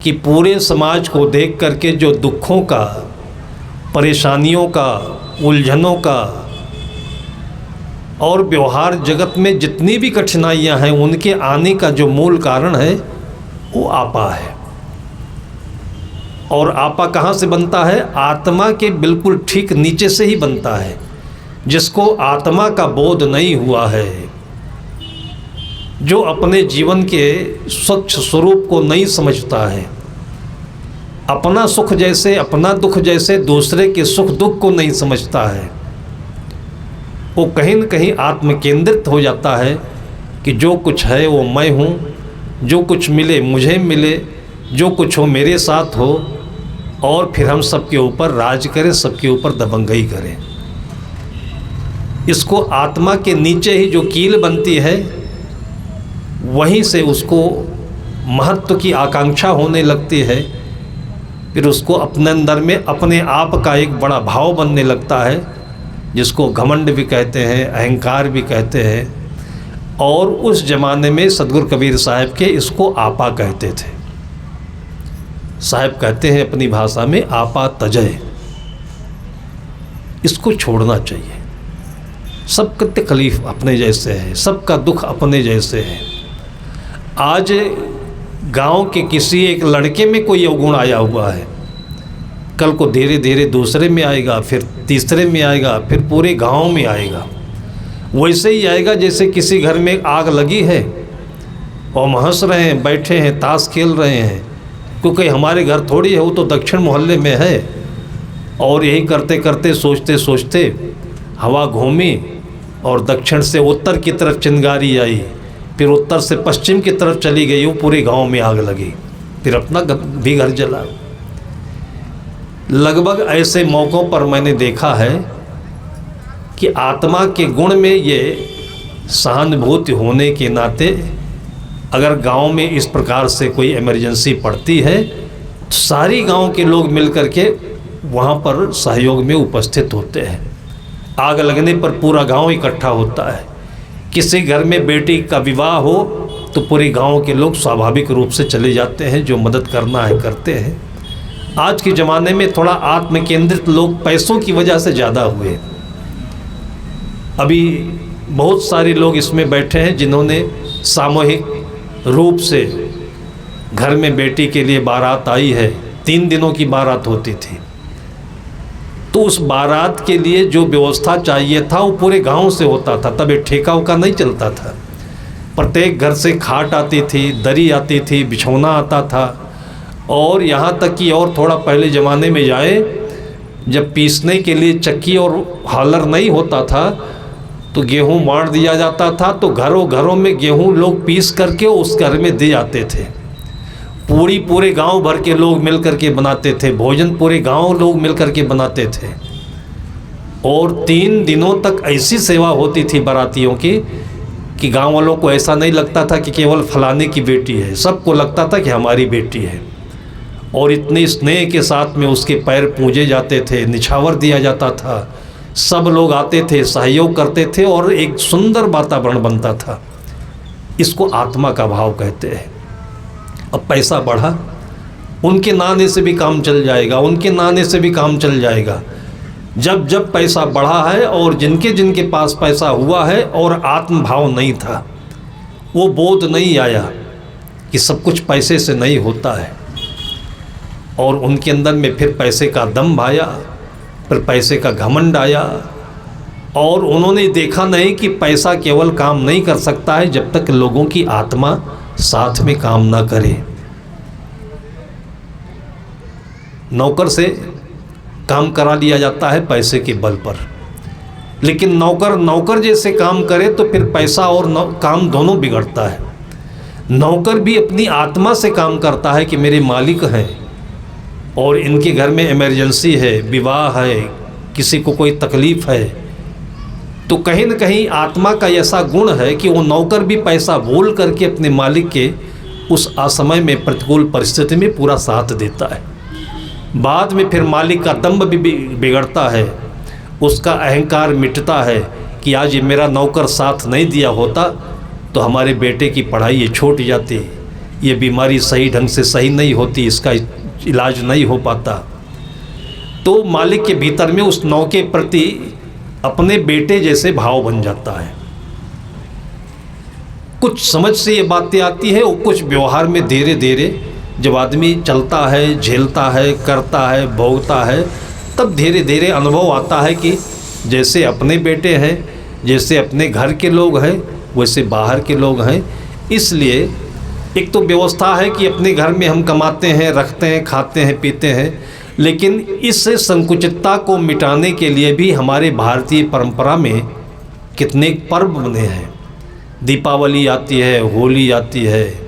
कि पूरे समाज को देख करके जो दुखों का, परेशानियों का, उलझनों का और व्यवहार जगत में जितनी भी कठिनाइयां हैं उनके आने का जो मूल कारण है वो आपा है। और आपा कहाँ से बनता है? आत्मा के बिल्कुल ठीक नीचे से ही बनता है। जिसको आत्मा का बोध नहीं हुआ है, जो अपने जीवन के स्वच्छ स्वरूप को नहीं समझता है, अपना सुख जैसे, अपना दुख जैसे दूसरे के सुख दुख को नहीं समझता है, वो कहीं न कहीं आत्म केंद्रित हो जाता है कि जो कुछ है वो मैं हूँ, जो कुछ मिले मुझे मिले, जो कुछ हो मेरे साथ हो, और फिर हम सबके ऊपर राज करें, सबके ऊपर दबंगई करें। इसको आत्मा के नीचे ही जो कील बनती है वहीं से उसको महत्व की आकांक्षा होने लगती है। फिर उसको अपने अंदर में अपने आप का एक बड़ा भाव बनने लगता है, जिसको घमंड भी कहते हैं, अहंकार भी कहते हैं। और उस ज़माने में सदगुरु कबीर साहब के इसको आपा कहते थे। साहब कहते हैं अपनी भाषा में, आपा तजय। इसको छोड़ना चाहिए। सबका तकलीफ अपने जैसे है, सबका दुख अपने जैसे है। आज गांव के किसी एक लड़के में कोई अवगुण आया हुआ है, कल को धीरे धीरे दूसरे में आएगा, फिर तीसरे में आएगा, फिर पूरे गांव में आएगा। वैसे ही आएगा जैसे किसी घर में आग लगी है और हम हंस रहे हैं, बैठे हैं, ताश खेल रहे हैं, क्योंकि हमारे घर थोड़ी है, वो तो दक्षिण मोहल्ले में है। और यही करते करते सोचते सोचते हवा घूमी और दक्षिण से उत्तर की तरफ चिंगारी आई, फिर उत्तर से पश्चिम की तरफ चली गई, वो पूरे गांव में आग लगी, फिर अपना भी घर जला। लगभग ऐसे मौक़ों पर मैंने देखा है कि आत्मा के गुण में ये सहानुभूति होने के नाते अगर गांव में इस प्रकार से कोई इमरजेंसी पड़ती है तो सारी गांव के लोग मिलकर के वहाँ पर सहयोग में उपस्थित होते हैं। आग लगने पर पूरा गांव इकट्ठा होता है। किसी घर में बेटी का विवाह हो तो पूरे गांव के लोग स्वाभाविक रूप से चले जाते हैं, जो मदद करना है करते हैं। आज के ज़माने में थोड़ा आत्म केंद्रित लोग पैसों की वजह से ज़्यादा हुए। अभी बहुत सारे लोग इसमें बैठे हैं जिन्होंने सामूहिक रूप से, घर में बेटी के लिए बारात आई है, 3 दिनों की बारात होती थी, तो उस बारात के लिए जो व्यवस्था चाहिए था वो पूरे गांव से होता था। तब एक ठेका उका नहीं चलता था। प्रत्येक घर से खाट आती थी, दरी आती थी, बिछौना आता था। और यहाँ तक कि और थोड़ा पहले ज़माने में जाए, जब पीसने के लिए चक्की और हालर नहीं होता था तो गेहूँ बांट दिया जाता था, तो घरों घरों में गेहूँ लोग पीस करके उस घर में दे जाते थे। पूरे गांव भर के लोग मिल कर के बनाते थे भोजन, पूरे गांव लोग मिल कर के बनाते थे। और 3 दिनों तक ऐसी सेवा होती थी बारातियों की कि गांव वालों को ऐसा नहीं लगता था कि केवल फलाने की बेटी है, सबको लगता था कि हमारी बेटी है। और इतने स्नेह के साथ में उसके पैर पूजे जाते थे, निछावर दिया जाता था, सब लोग आते थे, सहयोग करते थे और एक सुंदर वातावरण बनता था। इसको आत्मा का भाव कहते हैं। अब पैसा बढ़ा, उनके नाने से भी काम चल जाएगा, उनके नाने से भी काम चल जाएगा। जब जब पैसा बढ़ा है और जिनके जिनके पास पैसा हुआ है और आत्म भाव नहीं था, वो बोध नहीं आया कि सब कुछ पैसे से नहीं होता है, और उनके अंदर में फिर पैसे का दम्भ आया, फिर पैसे का घमंड आया। और उन्होंने देखा नहीं कि पैसा केवल काम नहीं कर सकता है जब तक लोगों की आत्मा साथ में काम ना करे। नौकर से काम करा लिया जाता है पैसे के बल पर, लेकिन नौकर जैसे काम करे तो फिर पैसा और काम दोनों बिगड़ता है। नौकर भी अपनी आत्मा से काम करता है कि मेरे मालिक हैं और इनके घर में इमरजेंसी है, विवाह है, किसी को कोई तकलीफ़ है, तो कहीं न कहीं आत्मा का ऐसा गुण है कि वो नौकर भी पैसा भूल करके अपने मालिक के उस असमय में प्रतिकूल परिस्थिति में पूरा साथ देता है। बाद में फिर मालिक का दम्भ भी बिगड़ता है, उसका अहंकार मिटता है कि आज ये मेरा नौकर साथ नहीं दिया होता तो हमारे बेटे की पढ़ाई ये छूट जाती, ये बीमारी सही ढंग से सही नहीं होती, इसका इलाज नहीं हो पाता, तो मालिक के भीतर में उस नौ के प्रति अपने बेटे जैसे भाव बन जाता है। कुछ समझ से ये बातें आती है और कुछ व्यवहार में धीरे धीरे जब आदमी चलता है, झेलता है, करता है, भोगता है, तब धीरे धीरे अनुभव आता है कि जैसे अपने बेटे हैं, जैसे अपने घर के लोग हैं, वैसे बाहर के लोग हैं। इसलिए एक तो व्यवस्था है कि अपने घर में हम कमाते हैं, रखते हैं, खाते हैं, पीते हैं, लेकिन इस संकुचितता को मिटाने के लिए भी हमारे भारतीय परंपरा में कितने पर्व बने हैं। दीपावली आती है, होली आती है,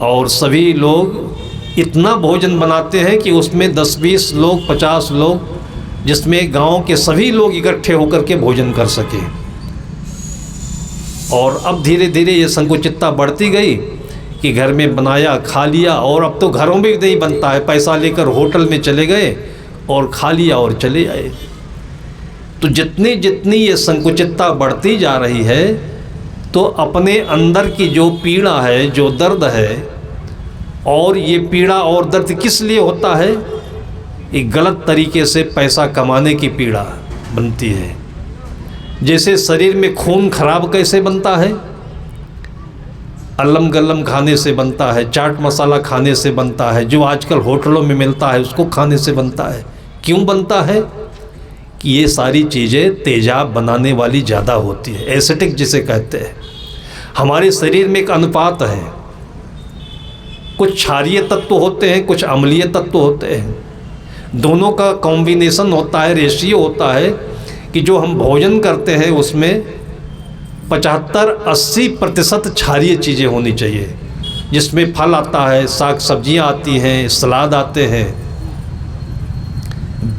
और सभी लोग इतना भोजन बनाते हैं कि उसमें 10-20 लोग, 50 लोग, जिसमें गांव के सभी लोग इकट्ठे होकर के भोजन कर सकें। और अब धीरे धीरे ये संकुचितता बढ़ती गई कि घर में बनाया, खा लिया, और अब तो घरों में नहीं बनता है, पैसा लेकर होटल में चले गए और खा लिया और चले आए। तो जितनी जितनी ये संकुचितता बढ़ती जा रही है, तो अपने अंदर की जो पीड़ा है, जो दर्द है, और ये पीड़ा और दर्द किस लिए होता है? एक गलत तरीके से पैसा कमाने की पीड़ा बनती है। जैसे शरीर में खून खराब कैसे बनता है? अल्लम गल्लम खाने से बनता है, चाट मसाला खाने से बनता है, जो आजकल होटलों में मिलता है उसको खाने से बनता है। क्यों बनता है? कि ये सारी चीज़ें तेजाब बनाने वाली ज़्यादा होती है, एसिडिक जिसे कहते हैं। हमारे शरीर में एक अनुपात है, कुछ क्षारीय तत्व होते हैं, कुछ अम्लीय तत्व होते हैं, दोनों का कॉम्बिनेशन होता है, रेशियो होता है कि जो हम भोजन करते हैं उसमें 75-80% क्षारीय चीज़ें होनी चाहिए, जिसमें फल आता है, साग सब्जियां आती हैं, सलाद आते हैं।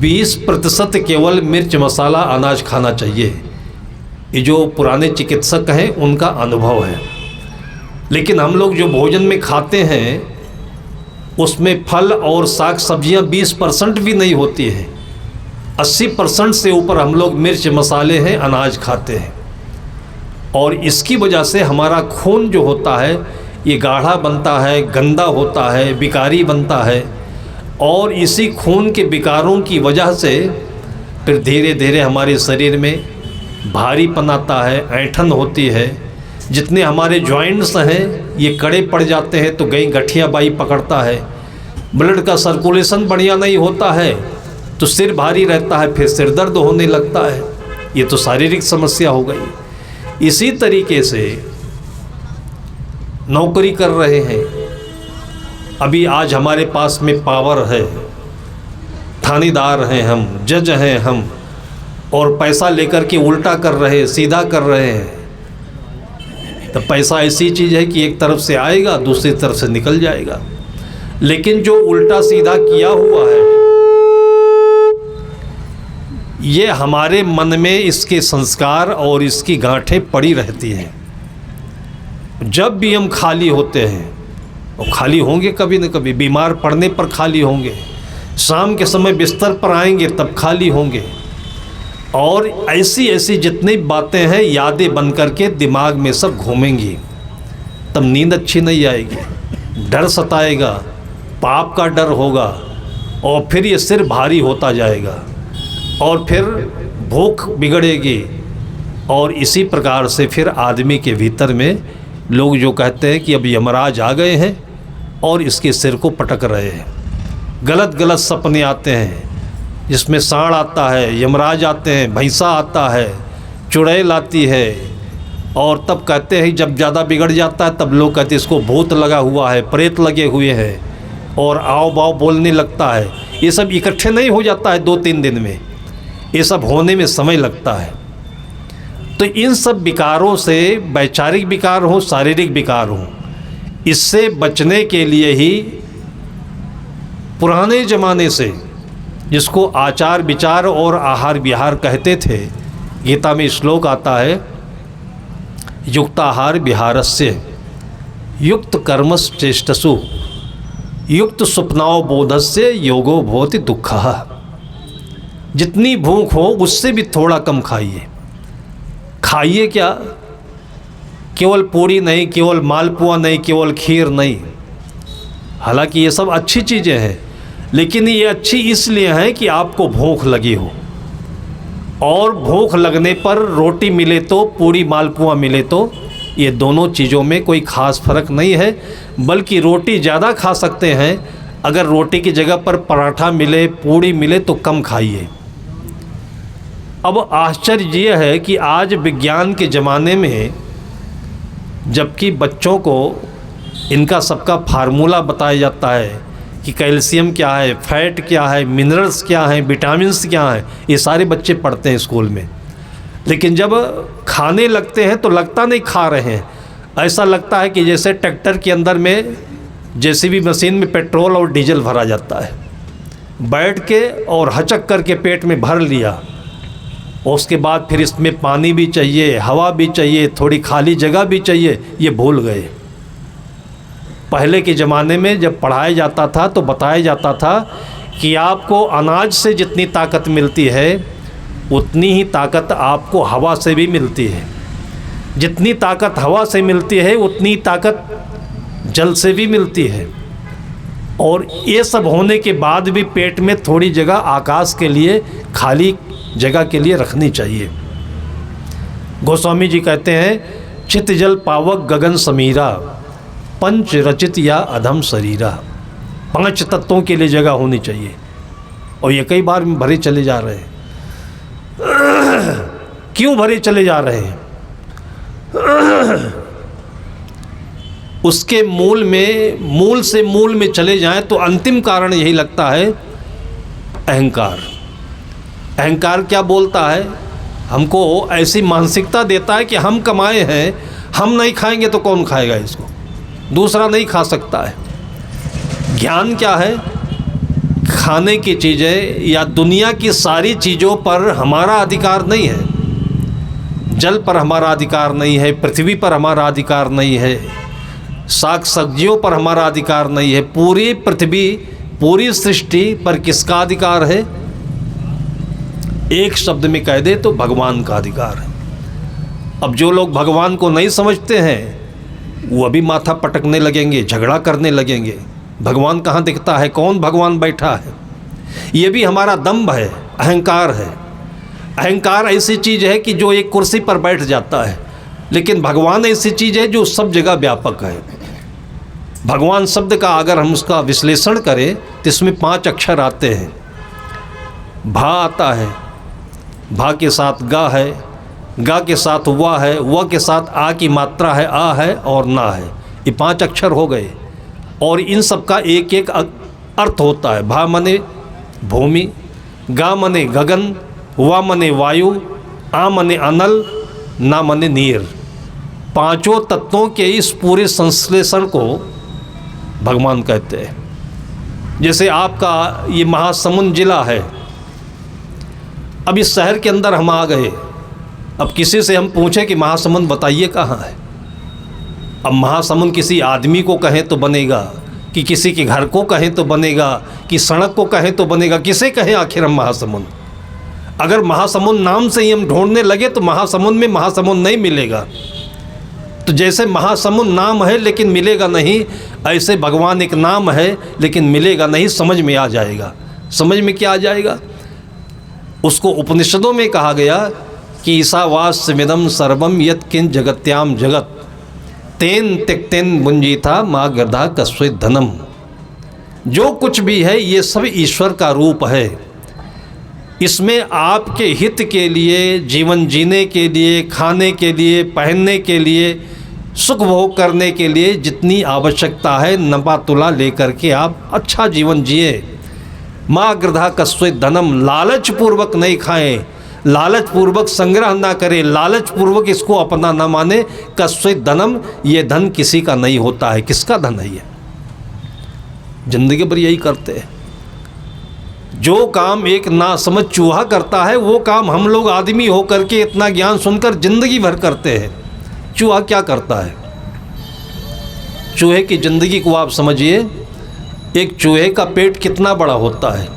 20% केवल मिर्च मसाला अनाज खाना चाहिए। ये जो पुराने चिकित्सक हैं उनका अनुभव है। लेकिन हम लोग जो भोजन में खाते हैं उसमें फल और साग सब्जियां 20% भी नहीं होती है। 80% से ऊपर हम लोग मिर्च मसाले हैं, अनाज खाते हैं, और इसकी वजह से हमारा खून जो होता है ये गाढ़ा बनता है, गंदा होता है, विकारी बनता है, और इसी खून के विकारों की वजह से फिर धीरे धीरे हमारे शरीर में भारीपन आता है, ऐंठन होती है। जितने हमारे जॉइंट्स हैं ये कड़े पड़ जाते हैं तो कहीं गठिया बाई पकड़ता है, ब्लड का सर्कुलेशन बढ़िया नहीं होता है तो सिर भारी रहता है, फिर सिर दर्द होने लगता है। ये तो शारीरिक समस्या हो गई। इसी तरीके से नौकरी कर रहे हैं, अभी आज हमारे पास में पावर है, थानेदार हैं हम, जज हैं हम, और पैसा लेकर के उल्टा कर रहे, सीधा कर रहे हैं। तो पैसा ऐसी चीज़ है कि एक तरफ से आएगा, दूसरी तरफ से निकल जाएगा। लेकिन जो उल्टा सीधा किया हुआ है ये हमारे मन में इसके संस्कार और इसकी गांठें पड़ी रहती हैं। जब भी हम खाली होते हैं, और खाली होंगे कभी न कभी, बीमार पड़ने पर खाली होंगे, शाम के समय बिस्तर पर आएंगे तब खाली होंगे, और ऐसी ऐसी जितनी बातें हैं यादें बन करके दिमाग में सब घूमेंगी। तब नींद अच्छी नहीं आएगी, डर सताएगा, पाप का डर होगा, और फिर ये सिर भारी होता जाएगा, और फिर भूख बिगड़ेगी, और इसी प्रकार से फिर आदमी के भीतर में लोग जो कहते हैं कि अब यमराज आ गए हैं और इसके सिर को पटक रहे हैं। गलत गलत सपने आते हैं जिसमें सांड आता है, यमराज आते हैं, भैंसा आता है, चुड़ैल आती है, और तब कहते हैं जब ज़्यादा बिगड़ जाता है तब लोग कहते हैं इसको भूत लगा हुआ है, प्रेत लगे हुए हैं, और आओ बाओ बोलने लगता है। ये सब इकट्ठे नहीं हो जाता है 2-3 दिन में, ये सब होने में समय लगता है। तो इन सब विकारों से, वैचारिक विकार हो, शारीरिक विकार हो, इससे बचने के लिए ही पुराने ज़माने से, जिसको आचार विचार और आहार विहार कहते थे, गीता में श्लोक आता है, युक्ताहार विहारस्य युक्त कर्मश्चेष्टसु युक्त स्वप्नाव बोधस्य योगो भवति दुःखः। जितनी भूख हो उससे भी थोड़ा कम खाइए। खाइए क्या केवल पूड़ी नहीं, केवल मालपुआ नहीं, केवल खीर नहीं। हालांकि ये सब अच्छी चीज़ें हैं, लेकिन ये अच्छी इसलिए हैं कि आपको भूख लगी हो, और भूख लगने पर रोटी मिले तो, पूड़ी मालपुआ मिले तो, ये दोनों चीज़ों में कोई ख़ास फ़र्क नहीं है, बल्कि रोटी ज़्यादा खा सकते हैं। अगर रोटी की जगह पर पराठा मिले, पूड़ी मिले तो कम खाइए। अब आश्चर्य ये है कि आज विज्ञान के ज़माने में जबकि बच्चों को इनका सबका फार्मूला बताया जाता है कि कैल्शियम क्या है, फैट क्या है, मिनरल्स क्या हैं, विटामिन्स क्या हैं, ये सारे बच्चे पढ़ते हैं स्कूल में, लेकिन जब खाने लगते हैं तो लगता नहीं खा रहे हैं। ऐसा लगता है कि जैसे ट्रैक्टर के अंदर में जेसीबी मशीन में पेट्रोल और डीजल भरा जाता है, बैठ के और हचक करके पेट में भर लिया, उसके बाद फिर इसमें पानी भी चाहिए, हवा भी चाहिए, थोड़ी खाली जगह भी चाहिए, ये भूल गए। पहले के ज़माने में जब पढ़ाया जाता था तो बताया जाता था कि आपको अनाज से जितनी ताकत मिलती है उतनी ही ताकत आपको हवा से भी मिलती है, जितनी ताकत हवा से मिलती है उतनी ताकत जल से भी मिलती है, और ये सब होने के बाद भी पेट में थोड़ी जगह आकाश के लिए, खाली जगह के लिए रखनी चाहिए। गोस्वामी जी कहते हैं, चित जल पावक गगन समीरा, पंच रचित या अधम शरीरा। 5 तत्वों के लिए जगह होनी चाहिए, और ये कई बार भरे चले जा रहे हैं। क्यों भरे चले जा रहे हैं? उसके मूल में चले जाएं तो अंतिम कारण यही लगता है, अहंकार। अहंकार क्या बोलता है? हमको ऐसी मानसिकता देता है कि हम कमाए हैं, हम नहीं खाएंगे तो कौन खाएगा इसको, दूसरा नहीं खा सकता है। ज्ञान क्या है? खाने की चीज़ें या दुनिया की सारी चीज़ों पर हमारा अधिकार नहीं है। जल पर हमारा अधिकार नहीं है, पृथ्वी पर हमारा अधिकार नहीं है, साग सब्जियों पर हमारा अधिकार नहीं है। पूरी पृथ्वी, पूरी सृष्टि पर किसका अधिकार है? एक शब्द में कह दे तो भगवान का अधिकार है। अब जो लोग भगवान को नहीं समझते हैं वो अभी माथा पटकने लगेंगे, झगड़ा करने लगेंगे। भगवान कहाँ दिखता है? कौन भगवान बैठा है? ये भी हमारा दंभ है, अहंकार है। अहंकार ऐसी चीज़ है कि जो एक कुर्सी पर बैठ जाता है, लेकिन भगवान ऐसी चीज़ है जो सब जगह व्यापक है। भगवान शब्द का अगर हम उसका विश्लेषण करें तो इसमें 5 अक्षर आते हैं। भा आता है, भा के साथ गा है, गा के साथ वा है, वा के साथ आ की मात्रा है, आ है और ना है। ये 5 अक्षर हो गए, और इन सब का एक एक अर्थ होता है। भा मने भूमि, गा मने गगन, वा मने वायु, आ मने अनल, ना मने नीर। 5 तत्वों के इस पूरे संश्लेषण को भगवान कहते हैं। जैसे आपका ये महासमुंद जिला है, अब इस शहर के अंदर हम आ गए, अब किसी से हम पूछें कि महासमुंद बताइए कहाँ है, अब महासमुंद किसी आदमी को कहें तो बनेगा, कि किसी के घर को कहें तो बनेगा, कि सड़क को कहें तो बनेगा, किसे कहें आखिर हम महासमुंद? अगर महासमुंद नाम से ही हम ढूंढने लगे तो महासमुंद में महासमुंद नहीं मिलेगा। तो जैसे महासमुंद नाम है लेकिन मिलेगा नहीं, ऐसे भगवान एक नाम है लेकिन मिलेगा नहीं। समझ में आ जाएगा। समझ में क्या आ जाएगा? उसको उपनिषदों में कहा गया कि ईशावास्यमिदं सर्वम यत्किंच जगत्याम जगत तेन त्यक्तेन भुंजीथा मा गर्धा कस्वित धनम। जो कुछ भी है ये सब ईश्वर का रूप है। इसमें आपके हित के लिए, जीवन जीने के लिए, खाने के लिए, पहनने के लिए, सुख भोग करने के लिए जितनी आवश्यकता है, नपा तुला लेकर के आप अच्छा जीवन जिए। माँ गृधा कस्वित धनम, लालच पूर्वक नहीं खाएं, लालच पूर्वक संग्रह ना करें, लालच पूर्वक इसको अपना ना माने। कस्वित धनम, ये धन किसी का नहीं होता है। किसका धन है ये? जिंदगी भर यही करते हैं। जो काम एक नासमझ चूहा करता है वो काम हम लोग आदमी होकर के इतना ज्ञान सुनकर जिंदगी भर करते हैं। चूहा क्या करता है? चूहे की ज़िंदगी को आप समझिए। एक चूहे का पेट कितना बड़ा होता है।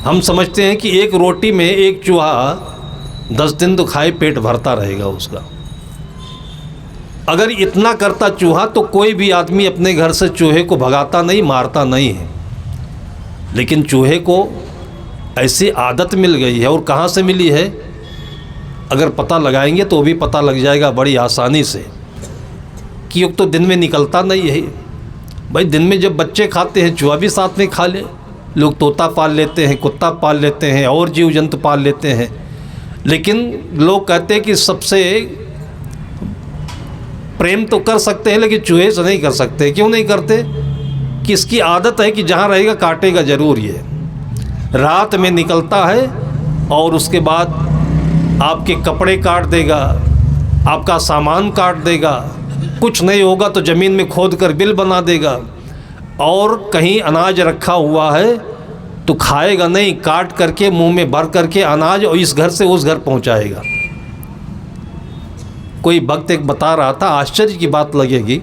हम समझते हैं कि एक रोटी में एक चूहा 10 दिन तो खाए पेट भरता रहेगा उसका। अगर इतना करता चूहा तो कोई भी आदमी अपने घर से चूहे को भगाता नहीं, मारता नहीं है। लेकिन चूहे को ऐसी आदत मिल गई है, और कहाँ से मिली है अगर पता लगाएंगे तो भी पता लग जाएगा बड़ी आसानी से, कि एक तो दिन में निकलता नहीं है भाई। दिन में जब बच्चे खाते हैं चूहा भी साथ में खा ले। लोग तोता पाल लेते हैं, कुत्ता पाल लेते हैं, और जीव जंतु पाल लेते हैं, लेकिन लोग कहते हैं कि सबसे प्रेम तो कर सकते हैं लेकिन चूहे से नहीं कर सकते। क्यों नहीं करते? कि इसकी आदत है कि जहाँ रहेगा काटेगा ज़रूर। ये रात में निकलता है और उसके बाद आपके कपड़े काट देगा, आपका सामान काट देगा, कुछ नहीं होगा तो ज़मीन में खोद कर बिल बना देगा, और कहीं अनाज रखा हुआ है तो खाएगा नहीं, काट करके मुंह में भर करके अनाज और इस घर से उस घर पहुंचाएगा। कोई भक्त एक बता रहा था, आश्चर्य की बात लगेगी,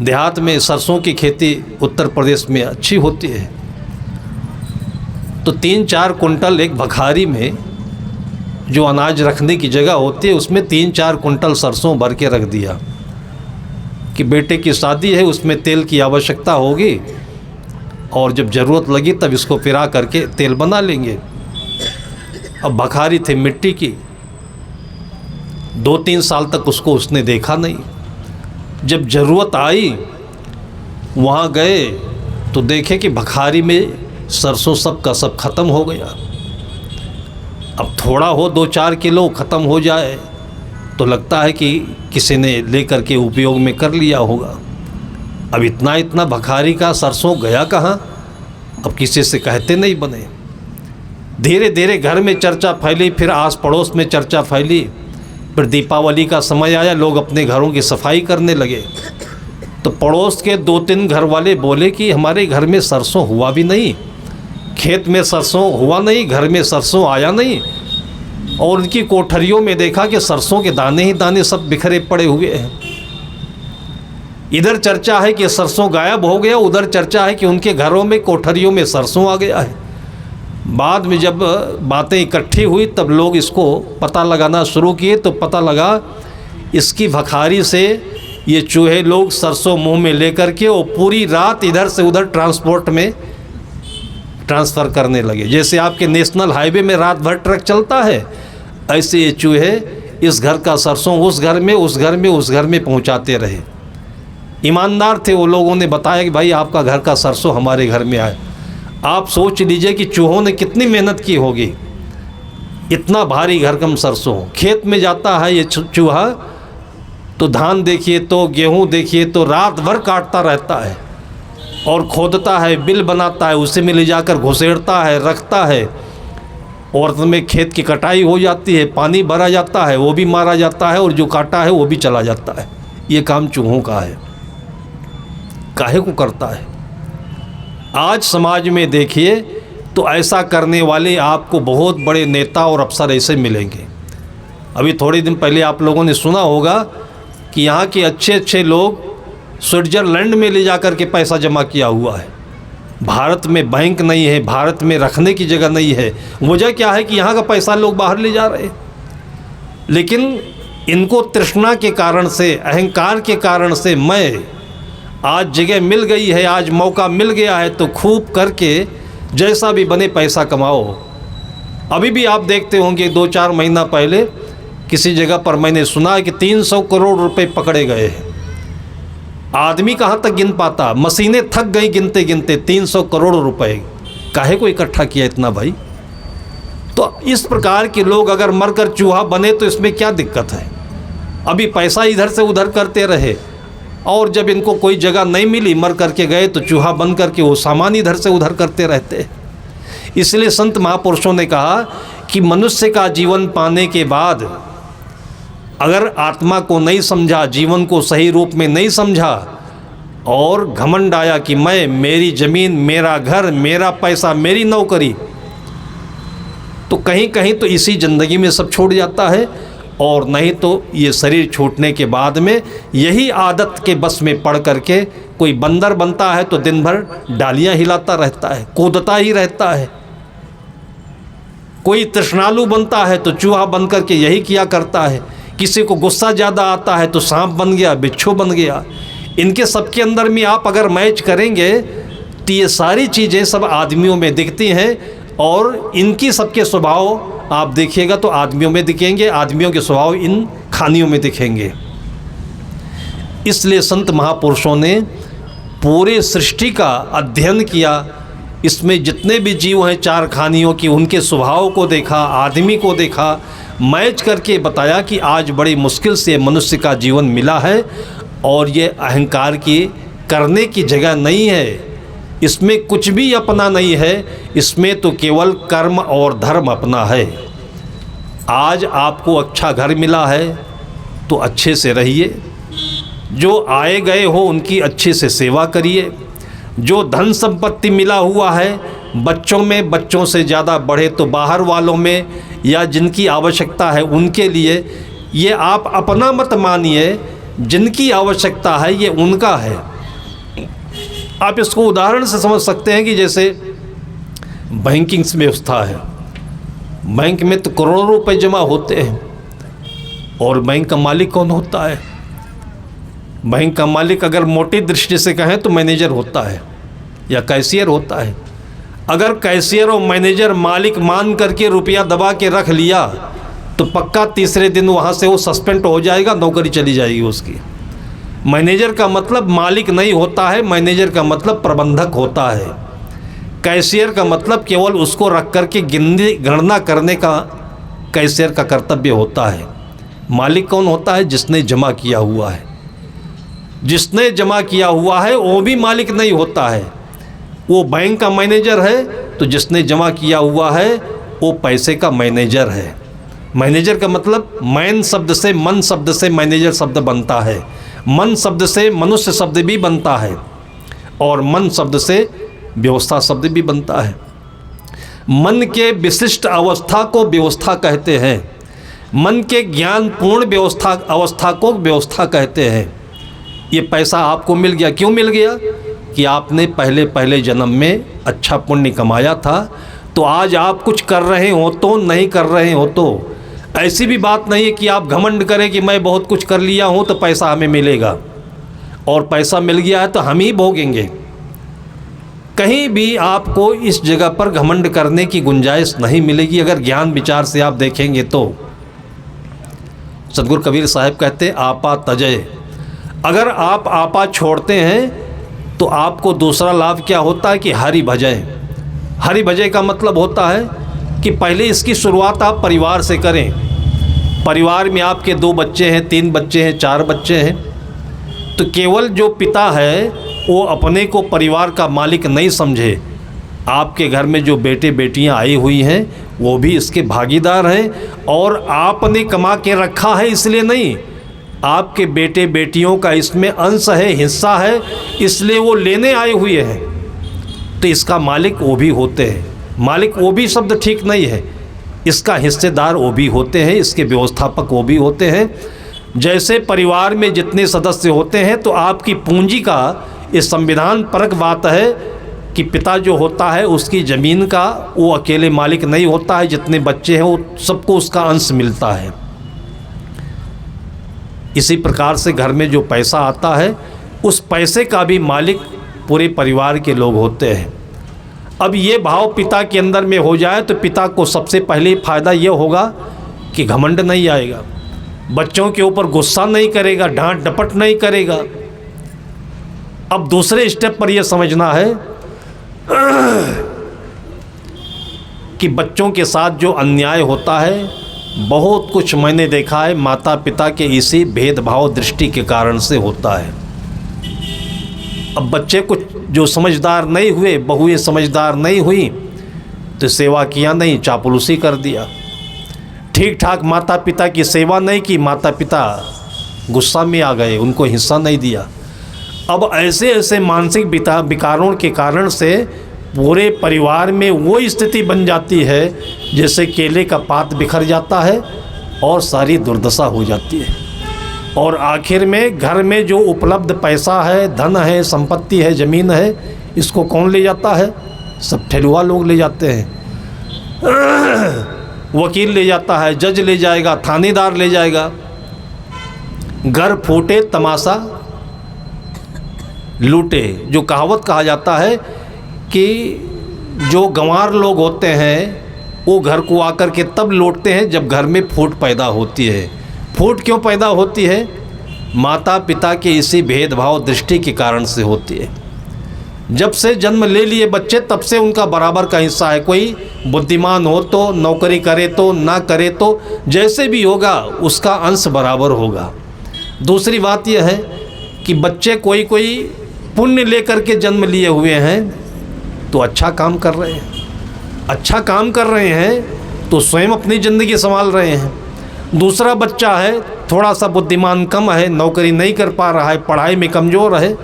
देहात में सरसों की खेती उत्तर प्रदेश में अच्छी होती है, तो 3-4 कुंटल एक भखारी में जो अनाज रखने की जगह होती है उसमें 3-4 कुंटल सरसों भर के रख दिया कि बेटे की शादी है, उसमें तेल की आवश्यकता होगी और जब ज़रूरत लगी तब इसको पिरा करके तेल बना लेंगे। अब भखारी थे मिट्टी की, 2-3 साल तक उसने देखा नहीं। जब ज़रूरत आई वहाँ गए तो देखे कि भखारी में सरसों सब का सब ख़त्म हो गया। अब थोड़ा हो 2-4 किलो ख़त्म हो जाए तो लगता है कि किसी ने लेकर के उपयोग में कर लिया होगा। अब इतना भखारी का सरसों गया कहाँ? अब किसी से कहते नहीं बने। धीरे धीरे घर में चर्चा फैली, फिर आस पड़ोस में चर्चा फैली, फिर दीपावली का समय आया, लोग अपने घरों की सफाई करने लगे तो पड़ोस के 2-3 घर वाले बोले कि हमारे घर में सरसों हुआ भी नहीं, खेत में सरसों हुआ नहीं, घर में सरसों आया नहीं, और उनकी कोठरियों में देखा कि सरसों के दाने ही दाने सब बिखरे पड़े हुए हैं। इधर चर्चा है कि सरसों गायब हो गया, उधर चर्चा है कि उनके घरों में कोठरियों में सरसों आ गया है। बाद में जब बातें इकट्ठी हुई तब लोग इसको पता लगाना शुरू किए तो पता लगा इसकी भखारी से ये चूहे लोग सरसों मुंह में लेकर के और पूरी रात इधर से उधर ट्रांसपोर्ट में ट्रांसफ़र करने लगे। जैसे आपके नेशनल हाईवे में रात भर ट्रक चलता है, ऐसे ये चूहे इस घर का सरसों उस घर में, उस घर में, उस घर में पहुंचाते रहे। ईमानदार थे वो, लोगों ने बताया कि भाई आपका घर का सरसों हमारे घर में आए। आप सोच लीजिए कि चूहों ने कितनी मेहनत की होगी, इतना भारी घरकम सरसों। खेत में जाता है ये चूहा तो धान देखिए तो गेहूं देखिए तो रात भर काटता रहता है और खोदता है, बिल बनाता है, उसी में ले जाकर घुसेड़ता है, रखता है, और में खेत की कटाई हो जाती है, पानी भरा जाता है, वो भी मारा जाता है और जो काटा है वो भी चला जाता है। ये काम चूहों का है। काहे को करता है? आज समाज में देखिए तो ऐसा करने वाले आपको बहुत बड़े नेता और अफसर ऐसे मिलेंगे। अभी थोड़े दिन पहले आप लोगों ने सुना होगा कि यहाँ के अच्छे लोग स्विट्ज़रलैंड में ले जाकर के पैसा जमा किया हुआ है। भारत में बैंक नहीं है, भारत में रखने की जगह नहीं है। वजह क्या है कि यहाँ का पैसा लोग बाहर ले जा रहे हैं, लेकिन इनको तृष्णा के कारण से, अहंकार के कारण से, मैं आज जगह मिल गई है, आज मौका मिल गया है तो खूब करके जैसा भी बने पैसा कमाओ। अभी भी आप देखते होंगे 2-4 महीना पहले किसी जगह पर मैंने सुना है कि 300 करोड़ रुपए पकड़े गए हैं। आदमी कहाँ तक गिन पाता, मशीनें थक गई गिनते गिनते। 300 करोड़ रुपए काहे को इकट्ठा किया इतना भाई? तो इस प्रकार के लोग अगर मरकर चूहा बने तो इसमें क्या दिक्कत है? अभी पैसा इधर से उधर करते रहे और जब इनको कोई जगह नहीं मिली, मर करके गए तो चूहा बन करके वो सामान इधर से उधर करते रहते। इसलिए संत महापुरुषों ने कहा कि मनुष्य का जीवन पाने के बाद अगर आत्मा को नहीं समझा, जीवन को सही रूप में नहीं समझा और घमंड आया कि मैं, मेरी ज़मीन, मेरा घर, मेरा पैसा, मेरी नौकरी, तो कहीं कहीं तो इसी ज़िंदगी में सब छूट जाता है। और नहीं तो ये शरीर छूटने के बाद में यही आदत के बस में पड़ करके कोई बंदर बनता है तो दिन भर डालियाँ हिलाता रहता है, कूदता ही रहता है। कोई तृष्णालु बनता है तो चूहा बन करके यही किया करता है किसी को गुस्सा ज़्यादा आता है तो सांप बन गया, बिच्छू बन गया। इनके सबके अंदर में आप अगर मैच करेंगे तो ये सारी चीज़ें सब आदमियों में दिखती हैं, और इनकी सबके स्वभाव आप देखिएगा तो आदमियों में दिखेंगे, आदमियों के स्वभाव इन खानियों में दिखेंगे। इसलिए संत महापुरुषों ने पूरे सृष्टि का अध्ययन किया, इसमें जितने भी जीव हैं चार खानियों की, उनके स्वभाव को देखा, आदमी को देखा, मैच करके बताया कि आज बड़ी मुश्किल से मनुष्य का जीवन मिला है, और ये अहंकार की करने की जगह नहीं है, इसमें कुछ भी अपना नहीं है, इसमें तो केवल कर्म और धर्म अपना है। आज आपको अच्छा घर मिला है तो अच्छे से रहिए, जो आए गए हो उनकी अच्छे से सेवा करिए, जो धन संपत्ति मिला हुआ है बच्चों में, बच्चों से ज़्यादा बढ़े तो बाहर वालों में, या जिनकी आवश्यकता है उनके लिए, ये आप अपना मत मानिए, जिनकी आवश्यकता है ये उनका है। आप इसको उदाहरण से समझ सकते हैं कि जैसे बैंकिंग व्यवस्था है, बैंक में तो करोड़ों रुपए जमा होते हैं, और बैंक का मालिक कौन होता है? बैंक का मालिक अगर मोटी दृष्टि से कहें तो मैनेजर होता है या कैशियर होता है। अगर कैशियर और मैनेजर मालिक मान करके रुपया दबा के रख लिया तो पक्का तीसरे दिन वहाँ से वो सस्पेंड हो जाएगा, नौकरी चली जाएगी उसकी। मैनेजर का मतलब मालिक नहीं होता है, मैनेजर का मतलब प्रबंधक होता है। कैशियर का मतलब केवल उसको रख करके गणना करने का कैशियर का कर्तव्य होता है। मालिक कौन होता है? जिसने जमा किया हुआ है। जिसने जमा किया हुआ है वो भी मालिक नहीं होता है, वो बैंक का मैनेजर है, तो जिसने जमा किया हुआ है वो पैसे का मैनेजर है। मैनेजर का मतलब मैन शब्द से, मन शब्द से मैनेजर शब्द बनता है, मन शब्द से मनुष्य शब्द भी बनता है, और मन शब्द से व्यवस्था शब्द भी बनता है। मन के विशिष्ट अवस्था को व्यवस्था कहते हैं, मन के ज्ञान पूर्ण व्यवस्था अवस्था को व्यवस्था कहते हैं। ये पैसा आपको मिल गया, क्यों मिल गया? कि आपने पहले जन्म में अच्छा पुण्य कमाया था, तो आज आप कुछ कर रहे हो तो, नहीं कर रहे हो तो। ऐसी भी बात नहीं है कि आप घमंड करें कि मैं बहुत कुछ कर लिया हूँ तो पैसा हमें मिलेगा, और पैसा मिल गया है तो हम ही भोगेंगे। कहीं भी आपको इस जगह पर घमंड करने की गुंजाइश नहीं मिलेगी अगर ज्ञान विचार से आप देखेंगे तो। सतगुरु कबीर साहब कहते आपा तजय, अगर आप आपा छोड़ते हैं तो आपको दूसरा लाभ क्या होता है कि हरि भजय। हरि भजय का मतलब होता है कि पहले इसकी शुरुआत आप परिवार से करें। परिवार में आपके 2 बच्चे हैं, 3 बच्चे हैं, 4 बच्चे हैं, तो केवल जो पिता है वो अपने को परिवार का मालिक नहीं समझे। आपके घर में जो बेटे बेटियां आई हुई हैं वो भी इसके भागीदार हैं, और आपने कमा के रखा है इसलिए नहीं, आपके बेटे बेटियों का इसमें अंश है, हिस्सा है, इसलिए वो लेने आए हुए हैं, तो इसका मालिक वो भी होते हैं। मालिक वो भी शब्द ठीक नहीं है, इसका हिस्सेदार वो भी होते हैं, इसके व्यवस्थापक वो भी होते हैं। जैसे परिवार में जितने सदस्य होते हैं तो आपकी पूंजी का ये संविधान परक बात है कि पिता जो होता है उसकी ज़मीन का वो अकेले मालिक नहीं होता है, जितने बच्चे हैं वो सबको उसका अंश मिलता है। इसी प्रकार से घर में जो पैसा आता है उस पैसे का भी मालिक पूरे परिवार के लोग होते हैं। अब ये भाव पिता के अंदर में हो जाए तो पिता को सबसे पहले फ़ायदा ये होगा कि घमंड नहीं आएगा, बच्चों के ऊपर गुस्सा नहीं करेगा, डांट डपट नहीं करेगा। अब दूसरे स्टेप पर यह समझना है कि बच्चों के साथ जो अन्याय होता है, बहुत कुछ मैंने देखा है माता पिता के इसी भेदभाव दृष्टि के कारण से होता है। अब बच्चे कुछ जो समझदार नहीं हुए, बहुएं समझदार नहीं हुई तो सेवा किया नहीं, चापलूसी कर दिया। ठीक ठाक माता पिता की सेवा नहीं की, माता पिता गुस्सा में आ गए, उनको हिस्सा नहीं दिया। अब ऐसे ऐसे मानसिक विकारों के कारण से पूरे परिवार में वो स्थिति बन जाती है जैसे केले का पात बिखर जाता है और सारी दुर्दशा हो जाती है। और आखिर में घर में जो उपलब्ध पैसा है, धन है, संपत्ति है, ज़मीन है, इसको कौन ले जाता है? सब ठेलुआ लोग ले जाते हैं। वकील ले जाता है, जज ले जाएगा, थानेदार ले जाएगा, घर फूटे तमाशा लूटे। जो कहावत कहा जाता है कि जो गंवार लोग होते हैं वो घर को आकर के तब लौटते हैं जब घर में फूट पैदा होती है। फूट क्यों पैदा होती है? माता पिता के इसी भेदभाव दृष्टि के कारण से होती है। जब से जन्म ले लिए बच्चे तब से उनका बराबर का हिस्सा है। कोई बुद्धिमान हो तो, नौकरी करे तो, ना करे तो, जैसे भी होगा उसका अंश बराबर होगा। दूसरी बात यह है कि बच्चे कोई पुण्य लेकर के जन्म लिए हुए हैं तो अच्छा काम कर रहे हैं, अच्छा काम कर रहे हैं तो स्वयं अपनी ज़िंदगी संभाल रहे हैं। दूसरा बच्चा है थोड़ा सा बुद्धिमान कम है, नौकरी नहीं कर पा रहा है, पढ़ाई में कमज़ोर है,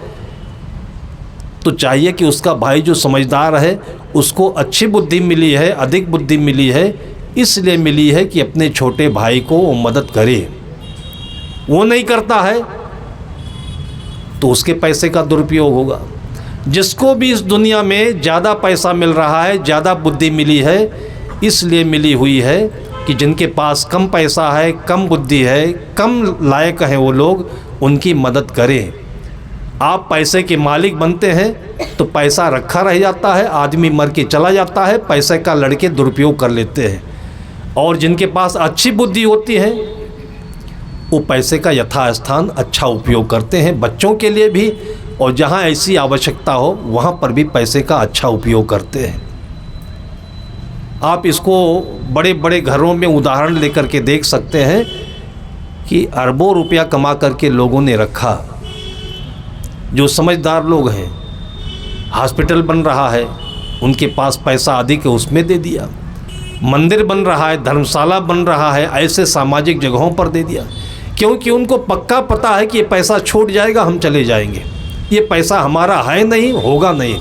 तो चाहिए कि उसका भाई जो समझदार है उसको अच्छी बुद्धि मिली है, अधिक बुद्धि मिली है, इसलिए मिली है कि अपने छोटे भाई को वो मदद करे। वो नहीं करता है तो उसके पैसे का दुरुपयोग होगा। जिसको भी इस दुनिया में ज़्यादा पैसा मिल रहा है, ज़्यादा बुद्धि मिली है, इसलिए मिली हुई है कि जिनके पास कम पैसा है, कम बुद्धि है, कम लायक हैं वो लोग, उनकी मदद करें। आप पैसे के मालिक बनते हैं तो पैसा रखा रह जाता है, आदमी मर के चला जाता है, पैसे का लड़के दुरुपयोग कर लेते हैं। और जिनके पास अच्छी बुद्धि होती है वो पैसे का यथास्थान अच्छा उपयोग करते हैं, बच्चों के लिए भी, और जहाँ ऐसी आवश्यकता हो वहाँ पर भी पैसे का अच्छा उपयोग करते हैं। आप इसको बड़े बड़े घरों में उदाहरण लेकर के देख सकते हैं कि अरबों रुपया कमा करके लोगों ने रखा। जो समझदार लोग हैं, हॉस्पिटल बन रहा है, उनके पास पैसा अधिक है, उसमें दे दिया। मंदिर बन रहा है, धर्मशाला बन रहा है, ऐसे सामाजिक जगहों पर दे दिया, क्योंकि उनको पक्का पता है कि ये पैसा छूट जाएगा, हम चले जाएंगे, ये पैसा हमारा है नहीं, होगा नहीं।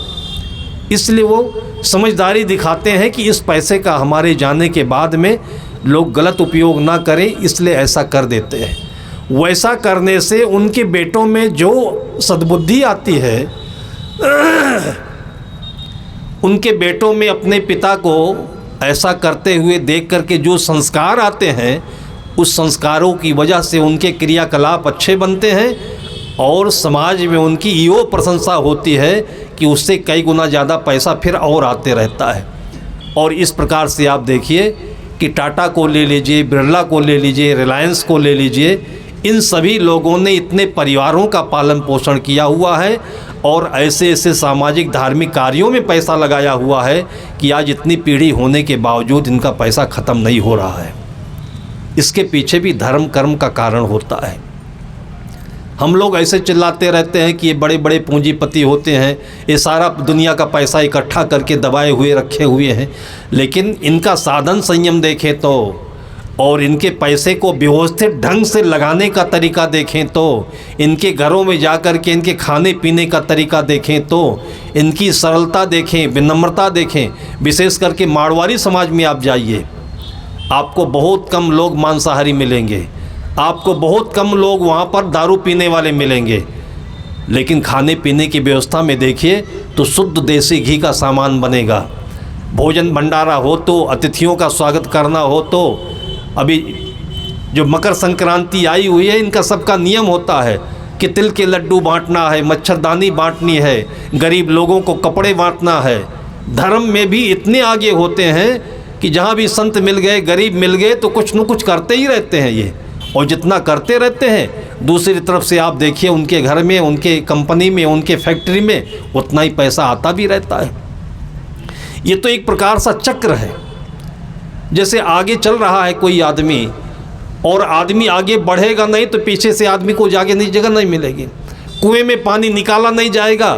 इसलिए वो समझदारी दिखाते हैं कि इस पैसे का हमारे जाने के बाद में लोग गलत उपयोग ना करें, इसलिए ऐसा कर देते हैं। वैसा करने से उनके बेटों में जो सद्बुद्धि आती है, उनके बेटों में अपने पिता को ऐसा करते हुए देख करके जो संस्कार आते हैं, उस संस्कारों की वजह से उनके क्रियाकलाप अच्छे बनते हैं और समाज में उनकी यो प्रशंसा होती है कि उससे कई गुना ज़्यादा पैसा फिर और आते रहता है। और इस प्रकार से आप देखिए कि टाटा को ले लीजिए, बिरला को ले लीजिए, रिलायंस को ले लीजिए, इन सभी लोगों ने इतने परिवारों का पालन पोषण किया हुआ है और ऐसे ऐसे सामाजिक धार्मिक कार्यों में पैसा लगाया हुआ है कि आज इतनी पीढ़ी होने के बावजूद इनका पैसा ख़त्म नहीं हो रहा है। इसके पीछे भी धर्म कर्म का कारण होता है। हम लोग ऐसे चिल्लाते रहते हैं कि ये बड़े बड़े पूंजीपति होते हैं, ये सारा दुनिया का पैसा इकट्ठा करके दबाए हुए रखे हुए हैं, लेकिन इनका साधन संयम देखें तो और इनके पैसे को व्यवस्थित ढंग से लगाने का तरीका देखें तो, इनके घरों में जाकर के इनके खाने पीने का तरीका देखें तो, इनकी सरलता देखें, विनम्रता देखें। विशेष करके मारवाड़ी समाज में आप जाइए, आपको बहुत कम लोग मांसाहारी मिलेंगे, आपको बहुत कम लोग वहाँ पर दारू पीने वाले मिलेंगे, लेकिन खाने पीने की व्यवस्था में देखिए तो शुद्ध देसी घी का सामान बनेगा। भोजन भंडारा हो तो, अतिथियों का स्वागत करना हो तो, अभी जो मकर संक्रांति आई हुई है, इनका सबका नियम होता है कि तिल के लड्डू बांटना है, मच्छरदानी बांटनी है, गरीब लोगों को कपड़े बांटना है। धर्म में भी इतने आगे होते हैं कि जहाँ भी संत मिल गए, गरीब मिल गए तो कुछ न कुछ करते ही रहते हैं ये, और जितना करते रहते हैं दूसरी तरफ से आप देखिए उनके घर में, उनके कंपनी में, उनके फैक्ट्री में उतना ही पैसा आता भी रहता है। ये तो एक प्रकार सा चक्र है। जैसे आगे चल रहा है कोई आदमी और आदमी आगे बढ़ेगा नहीं तो पीछे से आदमी को जाके नहीं जगह नहीं मिलेगी। कुएं में पानी निकाला नहीं जाएगा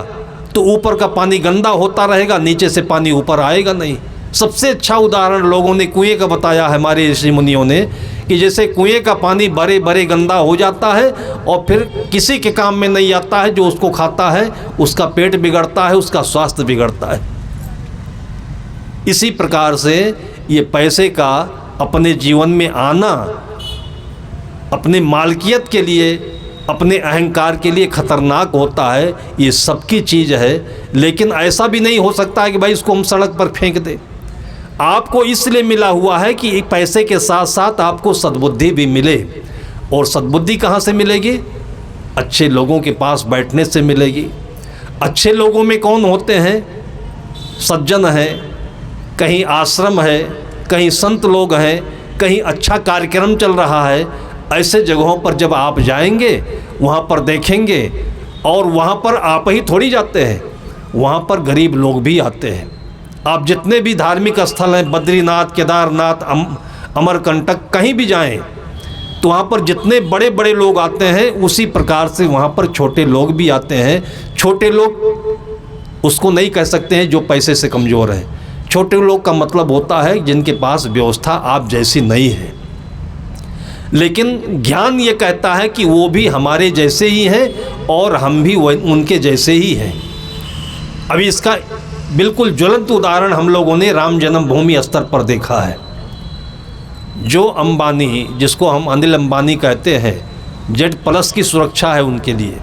तो ऊपर का पानी गंदा होता रहेगा, नीचे से पानी ऊपर आएगा नहीं। सबसे अच्छा उदाहरण लोगों ने कुएं का बताया है, हमारे ऋषि मुनियों ने, कि जैसे कुएं का पानी बड़े बड़े गंदा हो जाता है और फिर किसी के काम में नहीं आता है, जो उसको खाता है उसका पेट बिगड़ता है, उसका स्वास्थ्य बिगड़ता है। इसी प्रकार से ये पैसे का अपने जीवन में आना अपने मालकियत के लिए, अपने अहंकार के लिए खतरनाक होता है। ये सबकी चीज़ है, लेकिन ऐसा भी नहीं हो सकता है कि भाई इसको हम सड़क पर फेंक दें। आपको इसलिए मिला हुआ है कि पैसे के साथ साथ आपको सद्बुद्धि भी मिले, और सद्बुद्धि कहाँ से मिलेगी? अच्छे लोगों के पास बैठने से मिलेगी। अच्छे लोगों में कौन होते हैं? सज्जन है, कहीं आश्रम है, कहीं संत लोग हैं, कहीं अच्छा कार्यक्रम चल रहा है। ऐसे जगहों पर जब आप जाएंगे, वहाँ पर देखेंगे, और वहाँ पर आप ही थोड़ी जाते हैं, वहाँ पर गरीब लोग भी आते हैं। आप जितने भी धार्मिक स्थल हैं, बद्रीनाथ, केदारनाथ, अमरकंटक, कहीं भी जाएं, तो वहाँ पर जितने बड़े बड़े लोग आते हैं, उसी प्रकार से वहाँ पर छोटे लोग भी आते हैं। छोटे लोग उसको नहीं कह सकते हैं जो पैसे से कमज़ोर हैं। छोटे लोग का मतलब होता है जिनके पास व्यवस्था आप जैसी नहीं है। लेकिन ज्ञान ये कहता है कि वो भी हमारे जैसे ही हैं और हम भी उनके जैसे ही हैं। अभी इसका बिल्कुल ज्वलंत उदाहरण हम लोगों ने राम जन्मभूमि स्तर पर देखा है। जो अंबानी, जिसको हम अनिल अंबानी कहते हैं, Z+ की सुरक्षा है उनके लिए,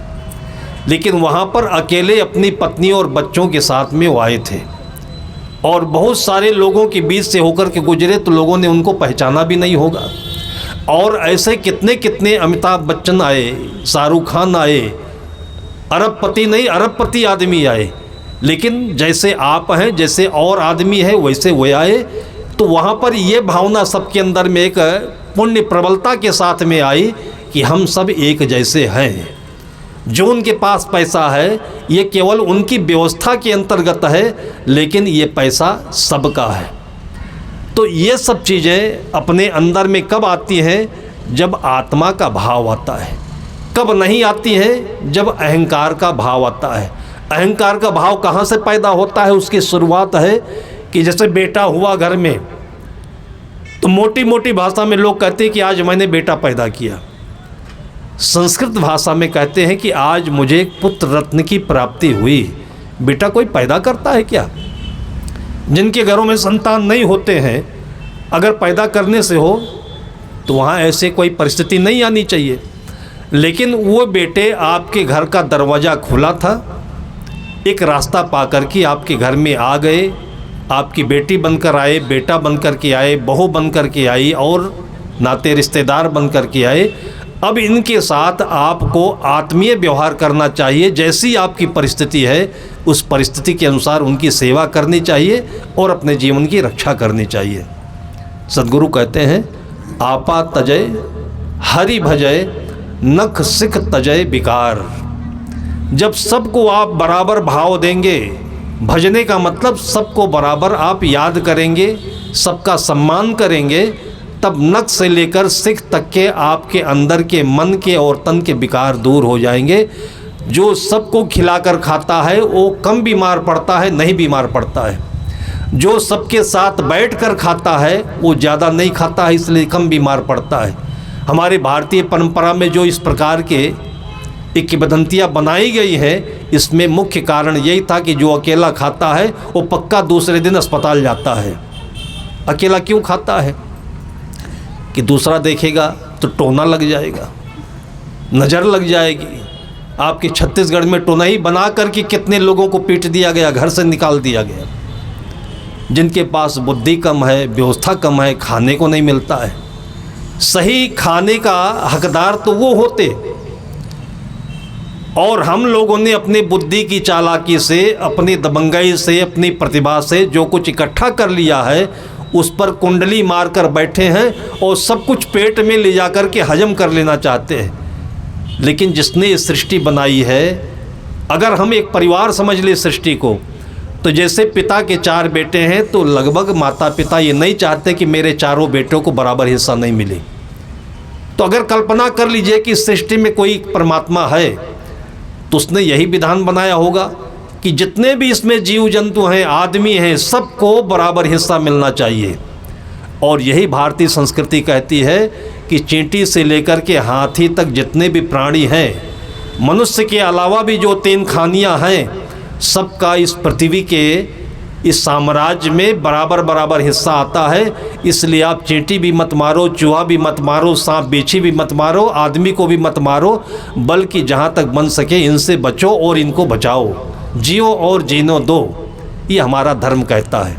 लेकिन वहाँ पर अकेले अपनी पत्नी और बच्चों के साथ में वो आए थे, और बहुत सारे लोगों के बीच से होकर के गुजरे तो लोगों ने उनको पहचाना भी नहीं होगा। और ऐसे कितने कितने अमिताभ बच्चन आए, शाहरुख खान आए, अरबपति नहीं अरबपति आदमी आए, लेकिन जैसे आप हैं, जैसे और आदमी है, वैसे वो आए। तो वहाँ पर ये भावना सबके अंदर में एक पुण्य प्रबलता के साथ में आई कि हम सब एक जैसे हैं। जो उनके पास पैसा है ये केवल उनकी व्यवस्था के अंतर्गत है, लेकिन ये पैसा सबका है। तो ये सब चीज़ें अपने अंदर में कब आती हैं? जब आत्मा का भाव आता है। कब नहीं आती हैं? जब अहंकार का भाव आता है। अहंकार का भाव कहाँ से पैदा होता है? उसकी शुरुआत है कि जैसे बेटा हुआ घर में, तो मोटी मोटी भाषा में लोग कहते हैं कि आज मैंने बेटा पैदा किया। संस्कृत भाषा में कहते हैं कि आज मुझे पुत्र रत्न की प्राप्ति हुई। बेटा कोई पैदा करता है क्या? जिनके घरों में संतान नहीं होते हैं, अगर पैदा करने से हो तो वहाँ ऐसे कोई परिस्थिति नहीं आनी चाहिए। लेकिन वो बेटे आपके घर का दरवाज़ा खुला था, एक रास्ता पाकर के आपके घर में आ गए, आपकी बेटी बनकर आए, बेटा बनकर के आए, बहू बनकर के आई, और नाते रिश्तेदार बनकर के आए। अब इनके साथ आपको आत्मीय व्यवहार करना चाहिए। जैसी आपकी परिस्थिति है, उस परिस्थिति के अनुसार उनकी सेवा करनी चाहिए और अपने जीवन की रक्षा करनी चाहिए। सद्गुरु कहते हैं, आपा तजय हरि भजय, नख सिख तजय विकार। जब सबको आप बराबर भाव देंगे, भजने का मतलब सबको बराबर आप याद करेंगे, सबका सम्मान करेंगे, तब नख से लेकर सिख तक के आपके अंदर के मन के और तन के विकार दूर हो जाएंगे। जो सबको खिलाकर खाता है वो कम बीमार पड़ता है, नहीं बीमार पड़ता है। जो सबके साथ बैठकर खाता है वो ज़्यादा नहीं खाता है, इसलिए कम बीमार पड़ता है। हमारे भारतीय परंपरा में जो इस प्रकार के एक किंवदंतियाँ बनाई गई हैं, इसमें मुख्य कारण यही था कि जो अकेला खाता है वो पक्का दूसरे दिन अस्पताल जाता है। अकेला क्यों खाता है? कि दूसरा देखेगा तो टोना लग जाएगा, नज़र लग जाएगी। आपके छत्तीसगढ़ में टोना ही बना करके कितने लोगों को पीट दिया गया, घर से निकाल दिया गया। जिनके पास बुद्धि कम है, व्यवस्था कम है, खाने को नहीं मिलता है। सही खाने का हकदार तो वो होते, और हम लोगों ने अपनी बुद्धि की चालाकी से, अपनी दबंगाई से, अपनी प्रतिभा से जो कुछ इकट्ठा कर लिया है, उस पर कुंडली मारकर बैठे हैं और सब कुछ पेट में ले जाकर के हजम कर लेना चाहते हैं। लेकिन जिसने ये सृष्टि बनाई है, अगर हम एक परिवार समझ ले सृष्टि को, तो जैसे पिता के 4 बेटे हैं, तो लगभग माता पिता ये नहीं चाहते कि मेरे चारों बेटों को बराबर हिस्सा नहीं मिले। तो अगर कल्पना कर लीजिए कि सृष्टि में कोई परमात्मा है, तो उसने यही विधान बनाया होगा कि जितने भी इसमें जीव जंतु हैं, आदमी हैं, सबको बराबर हिस्सा मिलना चाहिए। और यही भारतीय संस्कृति कहती है कि चींटी से लेकर के हाथी तक जितने भी प्राणी हैं, मनुष्य के अलावा भी जो 3 खानियाँ हैं, सबका इस पृथ्वी के इस साम्राज्य में बराबर बराबर हिस्सा आता है। इसलिए आप चींटी भी मत मारो, चूहा भी मत मारो, सांप बिच्छी भी मत मारो, आदमी को भी मत मारो, बल्कि जहाँ तक बन सके इनसे बचो और इनको बचाओ। जियो और जीनो दो, ये हमारा धर्म कहता है।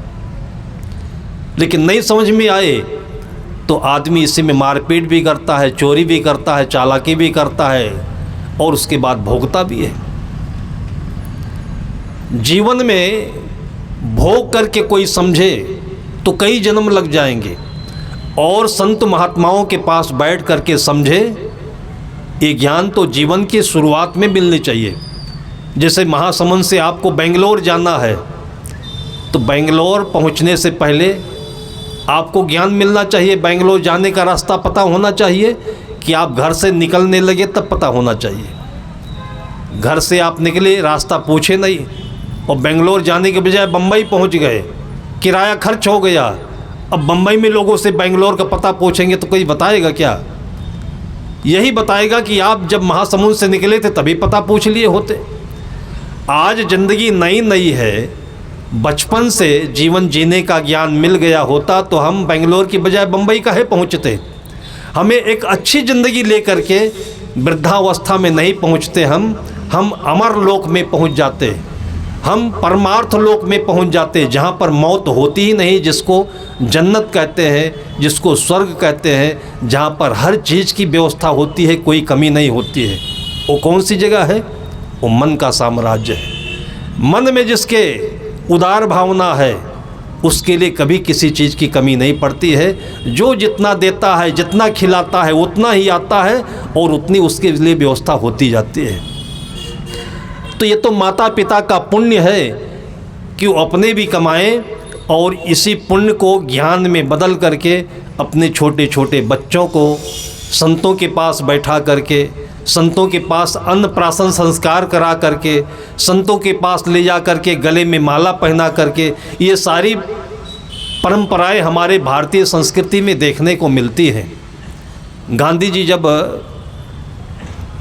लेकिन नहीं समझ में आए तो आदमी इसी में मारपीट भी करता है, चोरी भी करता है, चालाकी भी करता है और उसके बाद भोगता भी है। जीवन में भोग करके कोई समझे तो कई जन्म लग जाएंगे, और संत महात्माओं के पास बैठ करके समझे, ये ज्ञान तो जीवन की शुरुआत में मिलनी चाहिए। जैसे महासमुंद से आपको बेंगलोर जाना है, तो बेंगलोर पहुंचने से पहले आपको ज्ञान मिलना चाहिए। बेंगलोर जाने का रास्ता पता होना चाहिए कि आप घर से निकलने लगे तब पता होना चाहिए। घर से आप निकले, रास्ता पूछे नहीं, और बेंगलोर जाने के बजाय बम्बई पहुंच गए, किराया खर्च हो गया। अब बम्बई में लोगों से बेंगलोर का पता पूछेंगे तो कोई बताएगा क्या? यही बताएगा कि आप जब महासमुंद से निकले थे तभी पता पूछ लिए होते। आज ज़िंदगी नई नई है, बचपन से जीवन जीने का ज्ञान मिल गया होता तो हम बेंगलोर की बजाय बम्बई काहे पहुंचते? हमें एक अच्छी ज़िंदगी लेकर के वृद्धावस्था में नहीं पहुंचते, हम अमर लोक में पहुंच जाते, हम परमार्थ लोक में पहुंच जाते, जहां पर मौत होती ही नहीं, जिसको जन्नत कहते हैं, जिसको स्वर्ग कहते हैं, जहां पर हर चीज़ की व्यवस्था होती है, कोई कमी नहीं होती है। वो कौन सी जगह है? वो मन का साम्राज्य है। मन में जिसके उदार भावना है उसके लिए कभी किसी चीज़ की कमी नहीं पड़ती है। जो जितना देता है, जितना खिलाता है, उतना ही आता है और उतनी उसके लिए व्यवस्था होती जाती है। तो ये तो माता पिता का पुण्य है कि वो अपने भी कमाएं और इसी पुण्य को ज्ञान में बदल करके अपने छोटे छोटे बच्चों को संतों के पास बैठा करके, संतों के पास अन्नप्राशन संस्कार करा करके, संतों के पास ले जा करके गले में माला पहना करके, ये सारी परंपराएं हमारे भारतीय संस्कृति में देखने को मिलती हैं। गांधी जी जब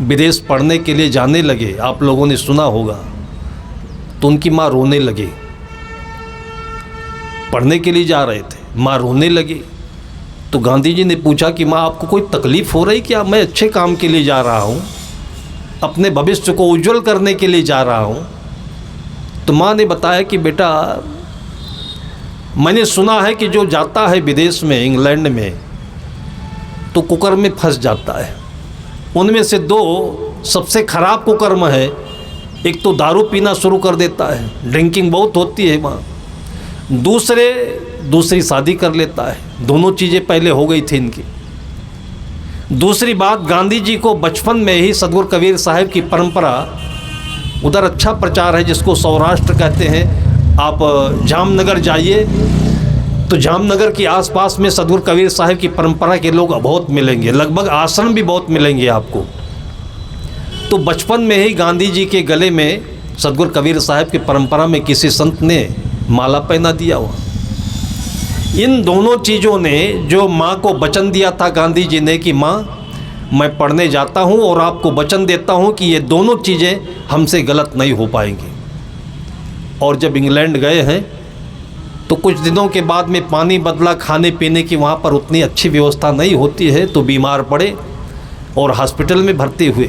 विदेश पढ़ने के लिए जाने लगे, आप लोगों ने सुना होगा, तो उनकी माँ रोने लगी। पढ़ने के लिए जा रहे थे, माँ रोने लगी। तो गांधी जी ने पूछा कि माँ आपको कोई तकलीफ़ हो रही क्या? मैं अच्छे काम के लिए जा रहा हूँ, अपने भविष्य को उज्जवल करने के लिए जा रहा हूँ। तो माँ ने बताया कि बेटा, मैंने सुना है कि जो जाता है विदेश में, इंग्लैंड में, तो कुकर्म में फंस जाता है। उनमें से दो सबसे ख़राब कुकर्म है। एक तो दारू पीना शुरू कर देता है, ड्रिंकिंग बहुत होती है वहाँ। दूसरी शादी कर लेता है। दोनों चीज़ें पहले हो गई थी इनकी। दूसरी बात, गांधी जी को बचपन में ही सदगुरु कबीर साहब की परंपरा, उधर अच्छा प्रचार है जिसको सौराष्ट्र कहते हैं। आप जामनगर जाइए तो जामनगर के आसपास में सदगुरु कबीर साहब की परंपरा के लोग बहुत मिलेंगे, लगभग आश्रम भी बहुत मिलेंगे आपको। तो बचपन में ही गांधी जी के गले में सदगुरु कबीर साहब की परंपरा में किसी संत ने माला पहना दिया हुआ। इन दोनों चीज़ों ने, जो माँ को वचन दिया था गांधी जी ने कि माँ मैं पढ़ने जाता हूँ और आपको वचन देता हूँ कि ये दोनों चीज़ें हमसे गलत नहीं हो पाएंगी। और जब इंग्लैंड गए हैं तो कुछ दिनों के बाद में पानी बदला, खाने पीने की वहाँ पर उतनी अच्छी व्यवस्था नहीं होती है, तो बीमार पड़े और हॉस्पिटल में भर्ती हुए।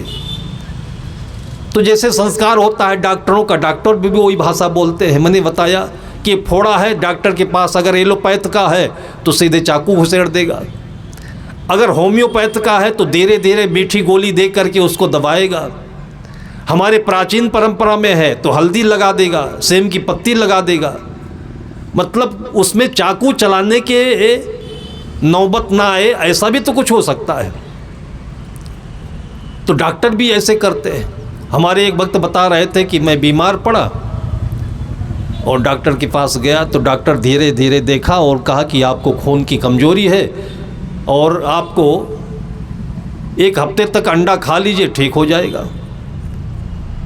तो जैसे संस्कार होता है डॉक्टरों का, डॉक्टर भी वही भाषा बोलते हैं। मैंने बताया कि फोड़ा है डॉक्टर के पास, अगर एलोपैथ का है तो सीधे चाकू घुसेड़ देगा, अगर होम्योपैथ का है तो धीरे धीरे मीठी गोली दे करके उसको दबाएगा। हमारे प्राचीन परंपरा में है तो हल्दी लगा देगा, सेम की पत्ती लगा देगा। मतलब उसमें चाकू चलाने के नौबत ना आए, ऐसा भी तो कुछ हो सकता है। तो डॉक्टर भी ऐसे करते हैं। हमारे एक वक्त बता रहे थे कि मैं बीमार पड़ा और डॉक्टर के पास गया, तो डॉक्टर धीरे धीरे देखा और कहा कि आपको खून की कमजोरी है और आपको 1 हफ्ते तक अंडा खा लीजिए, ठीक हो जाएगा।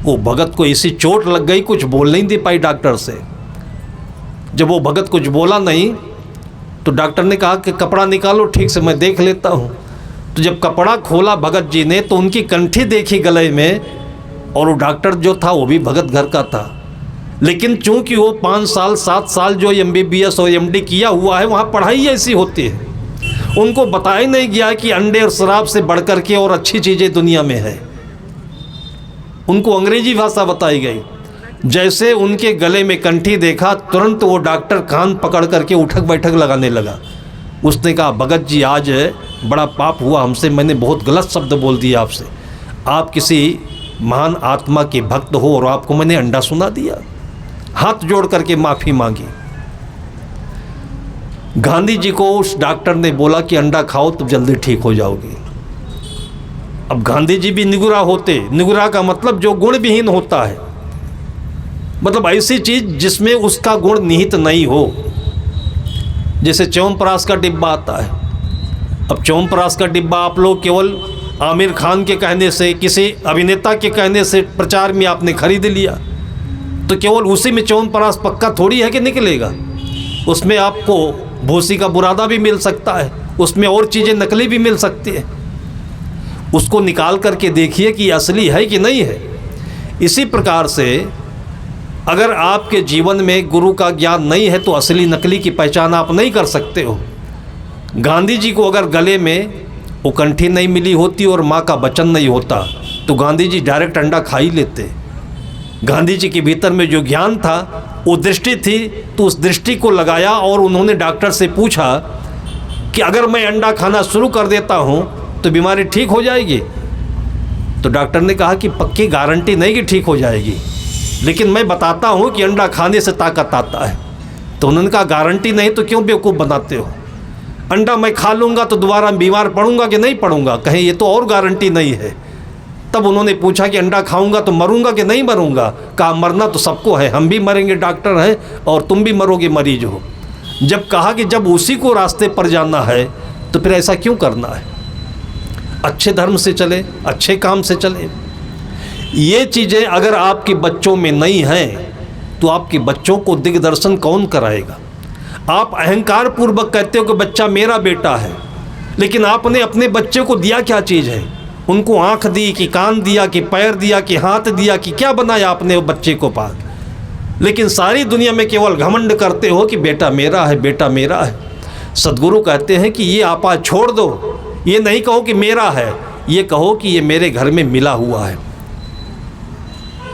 वो भगत को इसी चोट लग गई, कुछ बोल नहीं दे पाई डॉक्टर से। जब वो भगत कुछ बोला नहीं तो डॉक्टर ने कहा कि कपड़ा निकालो, ठीक से मैं देख लेता हूँ। तो जब कपड़ा खोला भगत जी ने तो उनकी कंठी देखी गले में, और वो डॉक्टर जो था वो भी भगत घर का था। लेकिन चूंकि वो 5 साल 7 साल जो MBBS और MD किया हुआ है, वहाँ पढ़ाई ऐसी होती है, उनको बताया नहीं गया कि अंडे और शराब से बढ़कर के और अच्छी चीज़ें दुनिया में है। उनको अंग्रेजी भाषा बताई गई। जैसे उनके गले में कंठी देखा, तुरंत वो डॉक्टर कान पकड़ करके उठक बैठक लगाने लगा। उसने कहा भगत जी आज बड़ा पाप हुआ हमसे, मैंने बहुत गलत शब्द बोल दिया आपसे, आप किसी महान आत्मा के भक्त हो और आपको मैंने अंडा सुना दिया। हाथ जोड़ करके माफ़ी मांगी। गांधी जी को उस डॉक्टर ने बोला कि अंडा खाओ तो जल्दी ठीक हो जाओगे। अब गांधी जी भी निगुरा होते, निगुरा का मतलब जो गुण विहीन होता है, मतलब ऐसी चीज़ जिसमें उसका गुण निहित नहीं हो। जैसे च्यवनप्राश का डिब्बा आता है। अब च्यवनप्राश का डिब्बा आप लोग केवल आमिर खान के कहने से, किसी अभिनेता के कहने से प्रचार में आपने खरीद लिया, तो केवल उसी में च्यवनप्राश पक्का थोड़ी है कि निकलेगा। उसमें आपको भूसी का बुरादा भी मिल सकता है, उसमें और चीज़ें नकली भी मिल सकती है। उसको निकाल करके देखिए कि असली है कि नहीं है। इसी प्रकार से अगर आपके जीवन में गुरु का ज्ञान नहीं है तो असली नकली की पहचान आप नहीं कर सकते हो। गांधी जी को अगर गले में वो कंठी नहीं मिली होती और माँ का वचन नहीं होता तो गांधी जी डायरेक्ट अंडा खा ही लेते। गांधी जी के भीतर में जो ज्ञान था, वो दृष्टि थी, तो उस दृष्टि को लगाया और उन्होंने डॉक्टर से पूछा कि अगर मैं अंडा खाना शुरू कर देता हूँ तो बीमारी ठीक हो जाएगी। तो डॉक्टर ने कहा कि पक्की गारंटी नहीं कि ठीक हो जाएगी, लेकिन मैं बताता हूँ कि अंडा खाने से ताकत आता है। तो उन्होंने कहा गारंटी नहीं तो क्यों बेवकूफ़ बनाते हो, अंडा मैं खा लूँगा तो दोबारा बीमार पड़ूंगा कि नहीं पड़ूंगा, कहें ये तो और गारंटी नहीं है। तब उन्होंने पूछा कि अंडा खाऊंगा तो मरूंगा कि नहीं मरूंगा। कहा मरना तो सबको है, हम भी मरेंगे, डॉक्टर हैं, और तुम भी मरोगे, मरीज हो। जब कहा कि जब उसी को रास्ते पर जाना है तो फिर ऐसा क्यों करना है, अच्छे धर्म से चले, अच्छे काम से चले। ये चीज़ें अगर आपके बच्चों में नहीं हैं तो आपके बच्चों को दिग्दर्शन कौन कराएगा। आप अहंकार पूर्वक कहते हो कि बच्चा मेरा बेटा है, लेकिन आपने अपने बच्चे को दिया क्या चीज़ है? उनको आँख दी कि कान दिया कि पैर दिया कि हाथ दिया कि क्या बनाया आपने वो बच्चे को पाल? लेकिन सारी दुनिया में केवल घमंड करते हो कि बेटा मेरा है, बेटा मेरा है। सद्गुरु कहते हैं कि ये आपा छोड़ दो, ये नहीं कहो कि मेरा है, ये कहो कि ये मेरे घर में मिला हुआ है,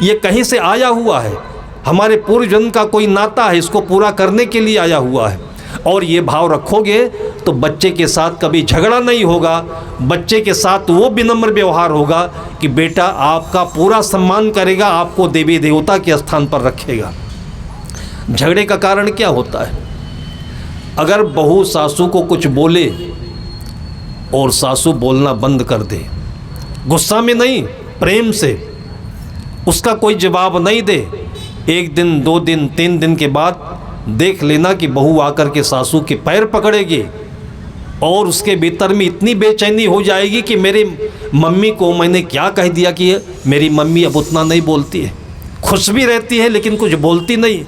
ये कहीं से आया हुआ है, हमारे पूर्व जन्म का कोई नाता है, इसको पूरा करने के लिए आया हुआ है। और ये भाव रखोगे तो बच्चे के साथ कभी झगड़ा नहीं होगा, बच्चे के साथ वो विनम्र व्यवहार होगा कि बेटा आपका पूरा सम्मान करेगा, आपको देवी देवता के स्थान पर रखेगा। झगड़े का कारण क्या होता है? अगर बहू सासू को कुछ बोले और सासू बोलना बंद कर दे, गुस्सा में नहीं, प्रेम से, उसका कोई जवाब नहीं दे, 1 दिन 2 दिन 3 दिन के बाद देख लेना कि बहू आकर के सासू के पैर पकड़ेगी और उसके भीतर में इतनी बेचैनी हो जाएगी कि मेरी मम्मी को मैंने क्या कह दिया कि मेरी मम्मी अब उतना नहीं बोलती है, खुश भी रहती है लेकिन कुछ बोलती नहीं।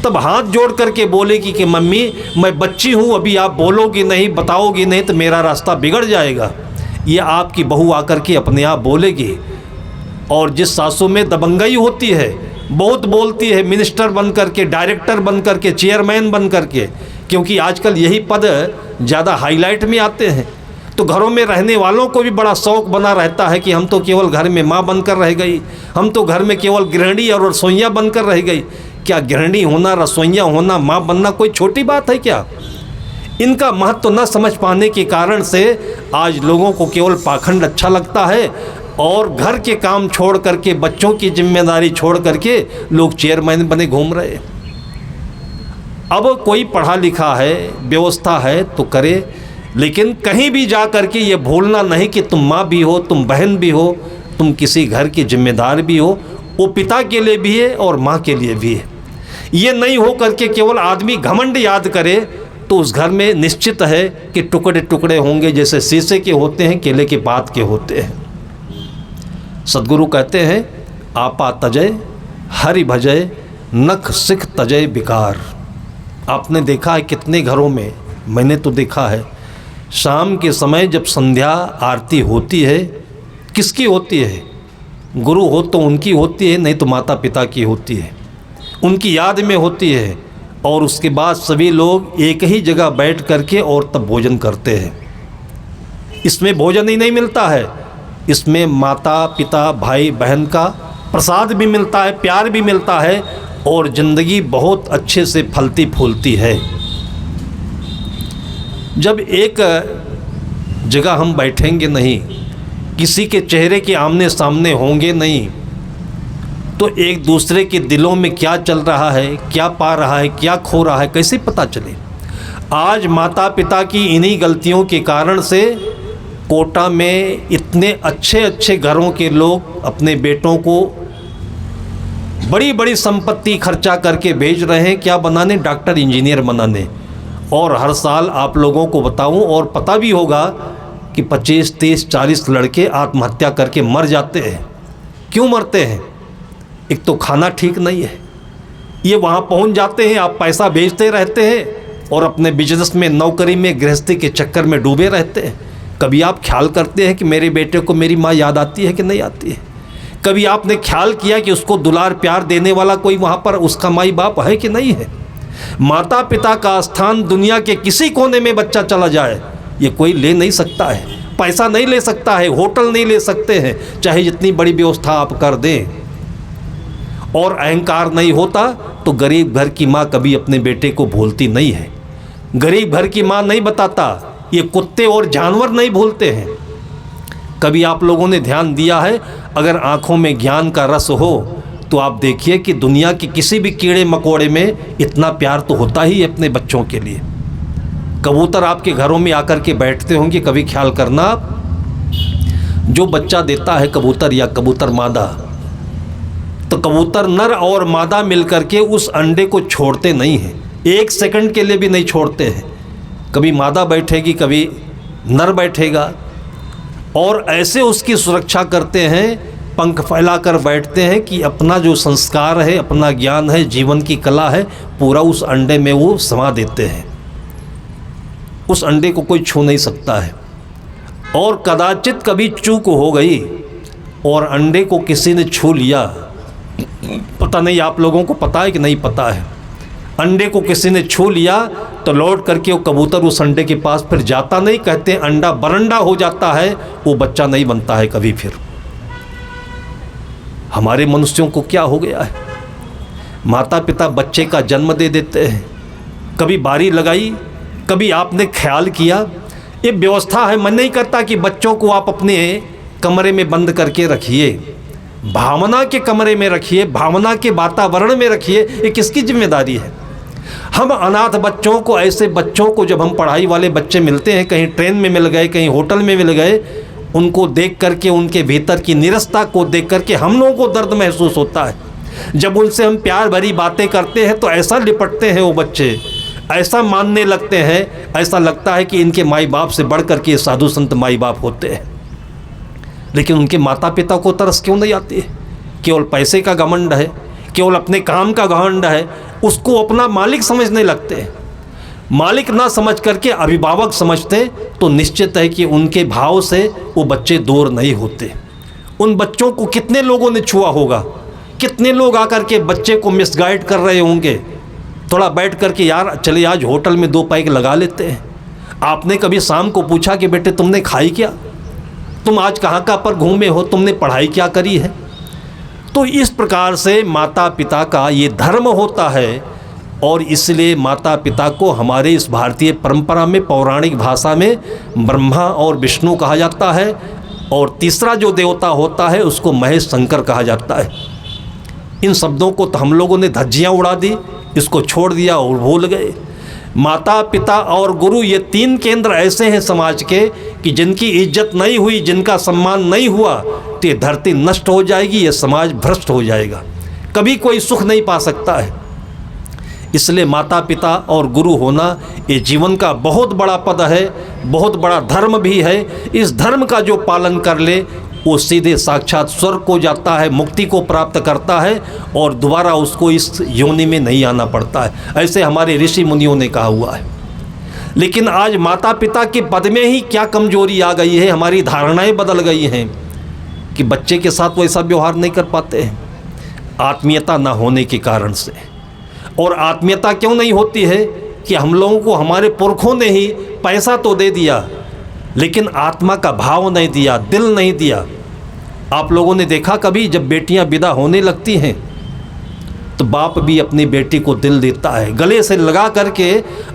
तब हाथ जोड़ करके बोलेगी कि मम्मी मैं बच्ची हूँ, अभी आप बोलोगी नहीं, बताओगी नहीं तो मेरा रास्ता बिगड़ जाएगा। ये आपकी बहू आकर के अपने आप बोलेगी। और जिस सासू में दबंगई होती है, बहुत बोलती है, मिनिस्टर बन करके, डायरेक्टर बन करके, चेयरमैन बन करके, क्योंकि आजकल यही पद ज़्यादा हाईलाइट में आते हैं, तो घरों में रहने वालों को भी बड़ा शौक बना रहता है कि हम तो केवल घर में माँ बनकर रह गई, हम तो घर में केवल गृहिणी और रसोइया बनकर रह गई। क्या गृहिणी होना, रसोइया होना, माँ बनना कोई छोटी बात है क्या? इनका महत्व न समझ पाने के कारण से आज लोगों को केवल पाखंड अच्छा लगता है और घर के काम छोड़ करके, बच्चों की जिम्मेदारी छोड़ करके लोग चेयरमैन बने घूम रहे। अब कोई पढ़ा लिखा है, व्यवस्था है तो करे, लेकिन कहीं भी जा करके ये भूलना नहीं कि तुम माँ भी हो, तुम बहन भी हो, तुम किसी घर की जिम्मेदार भी हो। वो पिता के लिए भी है और माँ के लिए भी है। ये नहीं हो करके केवल आदमी घमंड याद करे तो उस घर में निश्चित है कि टुकड़े टुकड़े होंगे, जैसे शीशे के होते हैं, केले के पात के होते हैं। सद्गुरु कहते हैं आपा तजय हरि भजय, नख सिख तजय विकार। आपने देखा है कितने घरों में, मैंने तो देखा है, शाम के समय जब संध्या आरती होती है, किसकी होती है? गुरु हो तो उनकी होती है, नहीं तो माता पिता की होती है, उनकी याद में होती है। और उसके बाद सभी लोग एक ही जगह बैठ करके और तब भोजन करते हैं। इसमें भोजन ही नहीं मिलता है, इसमें माता पिता भाई बहन का प्रसाद भी मिलता है, प्यार भी मिलता है और ज़िंदगी बहुत अच्छे से फलती फूलती है। जब एक जगह हम बैठेंगे नहीं, किसी के चेहरे के आमने सामने होंगे नहीं, तो एक दूसरे के दिलों में क्या चल रहा है, क्या पा रहा है, क्या खो रहा है, कैसे पता चले। आज माता पिता की इन्हीं गलतियों के कारण से कोटा में इतने अच्छे अच्छे घरों के लोग अपने बेटों को बड़ी बड़ी संपत्ति खर्चा करके भेज रहे हैं, क्या बनाने, डॉक्टर इंजीनियर बनाने। और हर साल आप लोगों को बताऊं, और पता भी होगा कि 25, 30, 40 लड़के आत्महत्या करके मर जाते हैं। क्यों मरते हैं? एक तो खाना ठीक नहीं है, ये वहाँ पहुँच जाते हैं, आप पैसा भेजते रहते हैं और अपने बिजनेस में, नौकरी में, गृहस्थी के चक्कर में डूबे रहते हैं। कभी आप ख्याल करते हैं कि मेरे बेटे को मेरी माँ याद आती है कि नहीं आती है? कभी आपने ख्याल किया कि उसको दुलार प्यार देने वाला कोई वहाँ पर उसका माई बाप है कि नहीं है? माता पिता का स्थान दुनिया के किसी कोने में बच्चा चला जाए, ये कोई ले नहीं सकता है। पैसा नहीं ले सकता है, होटल नहीं ले सकते हैं, चाहे जितनी बड़ी व्यवस्था आप कर दें। और अहंकार नहीं होता तो गरीब घर की माँ कभी अपने बेटे को भूलती नहीं है। गरीब घर की माँ नहीं बताता, ये कुत्ते और जानवर नहीं भूलते हैं। कभी आप लोगों ने ध्यान दिया है, अगर आँखों में ज्ञान का रस हो तो आप देखिए कि दुनिया के किसी भी कीड़े मकोड़े में इतना प्यार तो होता ही है अपने बच्चों के लिए। कबूतर आपके घरों में आकर के बैठते होंगे, कभी ख्याल करना आप, जो बच्चा देता है कबूतर या कबूतर मादा, तो कबूतर नर और मादा मिलकर के उस अंडे को छोड़ते नहीं हैं, 1 सेकंड के लिए भी नहीं छोड़ते हैं। कभी मादा बैठेगी, कभी नर बैठेगा, और ऐसे उसकी सुरक्षा करते हैं, पंख फैलाकर बैठते हैं कि अपना जो संस्कार है, अपना ज्ञान है, जीवन की कला है, पूरा उस अंडे में वो समा देते हैं। उस अंडे को कोई छू नहीं सकता है। और कदाचित कभी चूक हो गई और अंडे को किसी ने छू लिया, पता नहीं आप लोगों को पता है कि नहीं पता है, अंडे को किसी ने छू लिया तो लौट करके वो कबूतर उस अंडे के पास फिर जाता नहीं। कहते हैं अंडा बरंडा हो जाता है, वो बच्चा नहीं बनता है कभी फिर। हमारे मनुष्यों को क्या हो गया है? माता पिता बच्चे का जन्म दे देते हैं, कभी बारी लगाई, कभी आपने ख्याल किया? ये व्यवस्था है। मन नहीं करता कि बच्चों को आप अपने कमरे में बंद करके रखिए, भावना के कमरे में रखिए, भावना के वातावरण में रखिए। ये किसकी जिम्मेदारी है? हम अनाथ बच्चों को, ऐसे बच्चों को जब हम पढ़ाई वाले बच्चे मिलते हैं, कहीं ट्रेन में मिल गए, कहीं होटल में मिल गए, उनको देख करके, उनके भीतर की निरस्ता को देख करके हम लोगों को दर्द महसूस होता है। जब उनसे हम प्यार भरी बातें करते हैं तो ऐसा लिपटते हैं वो बच्चे, ऐसा मानने लगते हैं, ऐसा लगता है कि इनके माई बाप से बढ़ करके साधु संत माई बाप होते हैं। लेकिन उनके माता पिता को तरस क्यों नहीं आती है? केवल पैसे का घमंड है, केवल अपने काम का घमंड है, उसको अपना मालिक समझने लगते हैं। मालिक ना समझ करके अभिभावक समझते तो निश्चित है कि उनके भाव से वो बच्चे दूर नहीं होते। उन बच्चों को कितने लोगों ने छुआ होगा, कितने लोग आकर के बच्चे को मिसगाइड कर रहे होंगे। थोड़ा बैठ करके, यार चले आज होटल में 2 पैग लगा लेते हैं। आपने कभी शाम को पूछा कि बेटे तुमने खाई क्या, तुम आज कहाँ कहाँ पर घूमे हो, तुमने पढ़ाई क्या करी है? तो इस प्रकार से माता पिता का ये धर्म होता है। और इसलिए माता पिता को हमारे इस भारतीय परंपरा में, पौराणिक भाषा में ब्रह्मा और विष्णु कहा जाता है, और तीसरा जो देवता होता है उसको महेश शंकर कहा जाता है। इन शब्दों को तो हम लोगों ने धज्जियाँ उड़ा दी, इसको छोड़ दिया और भूल गए। माता पिता और गुरु, ये 3 केंद्र ऐसे हैं समाज के कि जिनकी इज्जत नहीं हुई, जिनका सम्मान नहीं हुआ, तो ये धरती नष्ट हो जाएगी, ये समाज भ्रष्ट हो जाएगा, कभी कोई सुख नहीं पा सकता है। इसलिए माता पिता और गुरु होना ये जीवन का बहुत बड़ा पद है, बहुत बड़ा धर्म भी है। इस धर्म का जो पालन कर ले वो सीधे साक्षात स्वर्ग को जाता है, मुक्ति को प्राप्त करता है, और दोबारा उसको इस योनि में नहीं आना पड़ता है। ऐसे हमारे ऋषि मुनियों ने कहा हुआ है। लेकिन आज माता पिता के पद में ही क्या कमजोरी आ गई है, हमारी धारणाएं बदल गई हैं कि बच्चे के साथ वैसा व्यवहार नहीं कर पाते हैं, आत्मीयता ना होने के कारण से। और आत्मीयता क्यों नहीं होती है कि हम लोगों को हमारे पुरखों ने ही पैसा तो दे दिया, लेकिन आत्मा का भाव नहीं दिया, दिल नहीं दिया। आप लोगों ने देखा कभी जब बेटियां विदा होने लगती हैं तो बाप भी अपनी बेटी को दिल देता है, गले से लगा करके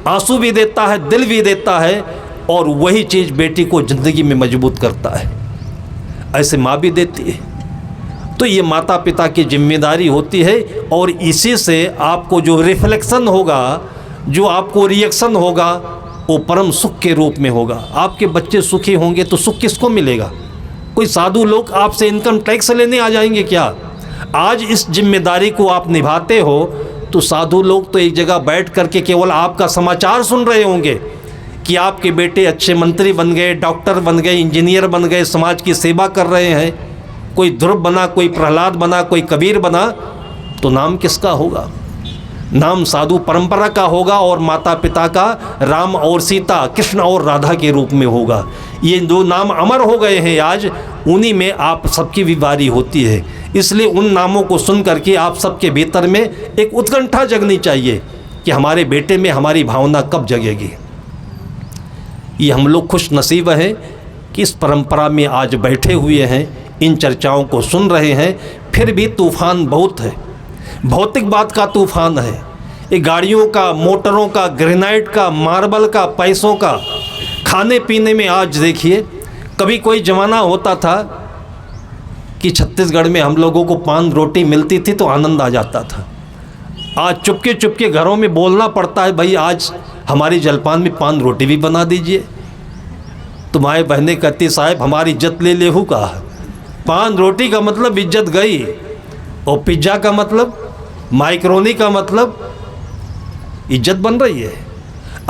आंसू भी देता है, दिल भी देता है, और वही चीज़ बेटी को ज़िंदगी में मजबूत करता है। ऐसे माँ भी देती है। तो ये माता पिता की जिम्मेदारी होती है, और इसी से आपको जो रिफ्लेक्शन होगा, जो आपको रिएक्शन होगा, वो परम सुख के रूप में होगा। आपके बच्चे सुखी होंगे तो सुख किसको मिलेगा? कोई साधु लोग आपसे इनकम टैक्स लेने आ जाएंगे क्या? आज इस जिम्मेदारी को आप निभाते हो तो साधु लोग तो एक जगह बैठ करके केवल आपका समाचार सुन रहे होंगे कि आपके बेटे अच्छे मंत्री बन गए, डॉक्टर बन गए, इंजीनियर बन गए, समाज की सेवा कर रहे हैं। कोई ध्रुव बना, कोई प्रहलाद बना, कोई कबीर बना, तो नाम किसका होगा? नाम साधु परंपरा का होगा, और माता पिता का राम और सीता, कृष्ण और राधा के रूप में होगा। ये दो नाम अमर हो गए हैं आज, उन्हीं में आप सबकी भी बारी होती है। इसलिए उन नामों को सुन करके आप सबके भीतर में एक उत्कंठा जगनी चाहिए कि हमारे बेटे में हमारी भावना कब जगेगी। ये हम लोग खुश नसीब हैं कि इस परंपरा में आज बैठे हुए हैं, इन चर्चाओं को सुन रहे हैं। फिर भी तूफ़ान बहुत है, भौतिक बात का तूफ़ान है। ये गाड़ियों का, मोटरों का, ग्रेनाइट का, मार्बल का, पैसों का, खाने पीने में आज देखिए, कभी कोई ज़माना होता था कि छत्तीसगढ़ में हम लोगों को पान रोटी मिलती थी तो आनंद आ जाता था। आज चुपके चुपके घरों में बोलना पड़ता है, भाई आज हमारी जलपान में पान रोटी भी बना दीजिए। तुम्हारे बहनें कहती, साहब हमारी इज्जत ले लेहू का। पान रोटी का मतलब इज्जत गई, और पिज्ज़ा का मतलब, माइक्रोनी का मतलब इज्जत बन रही है।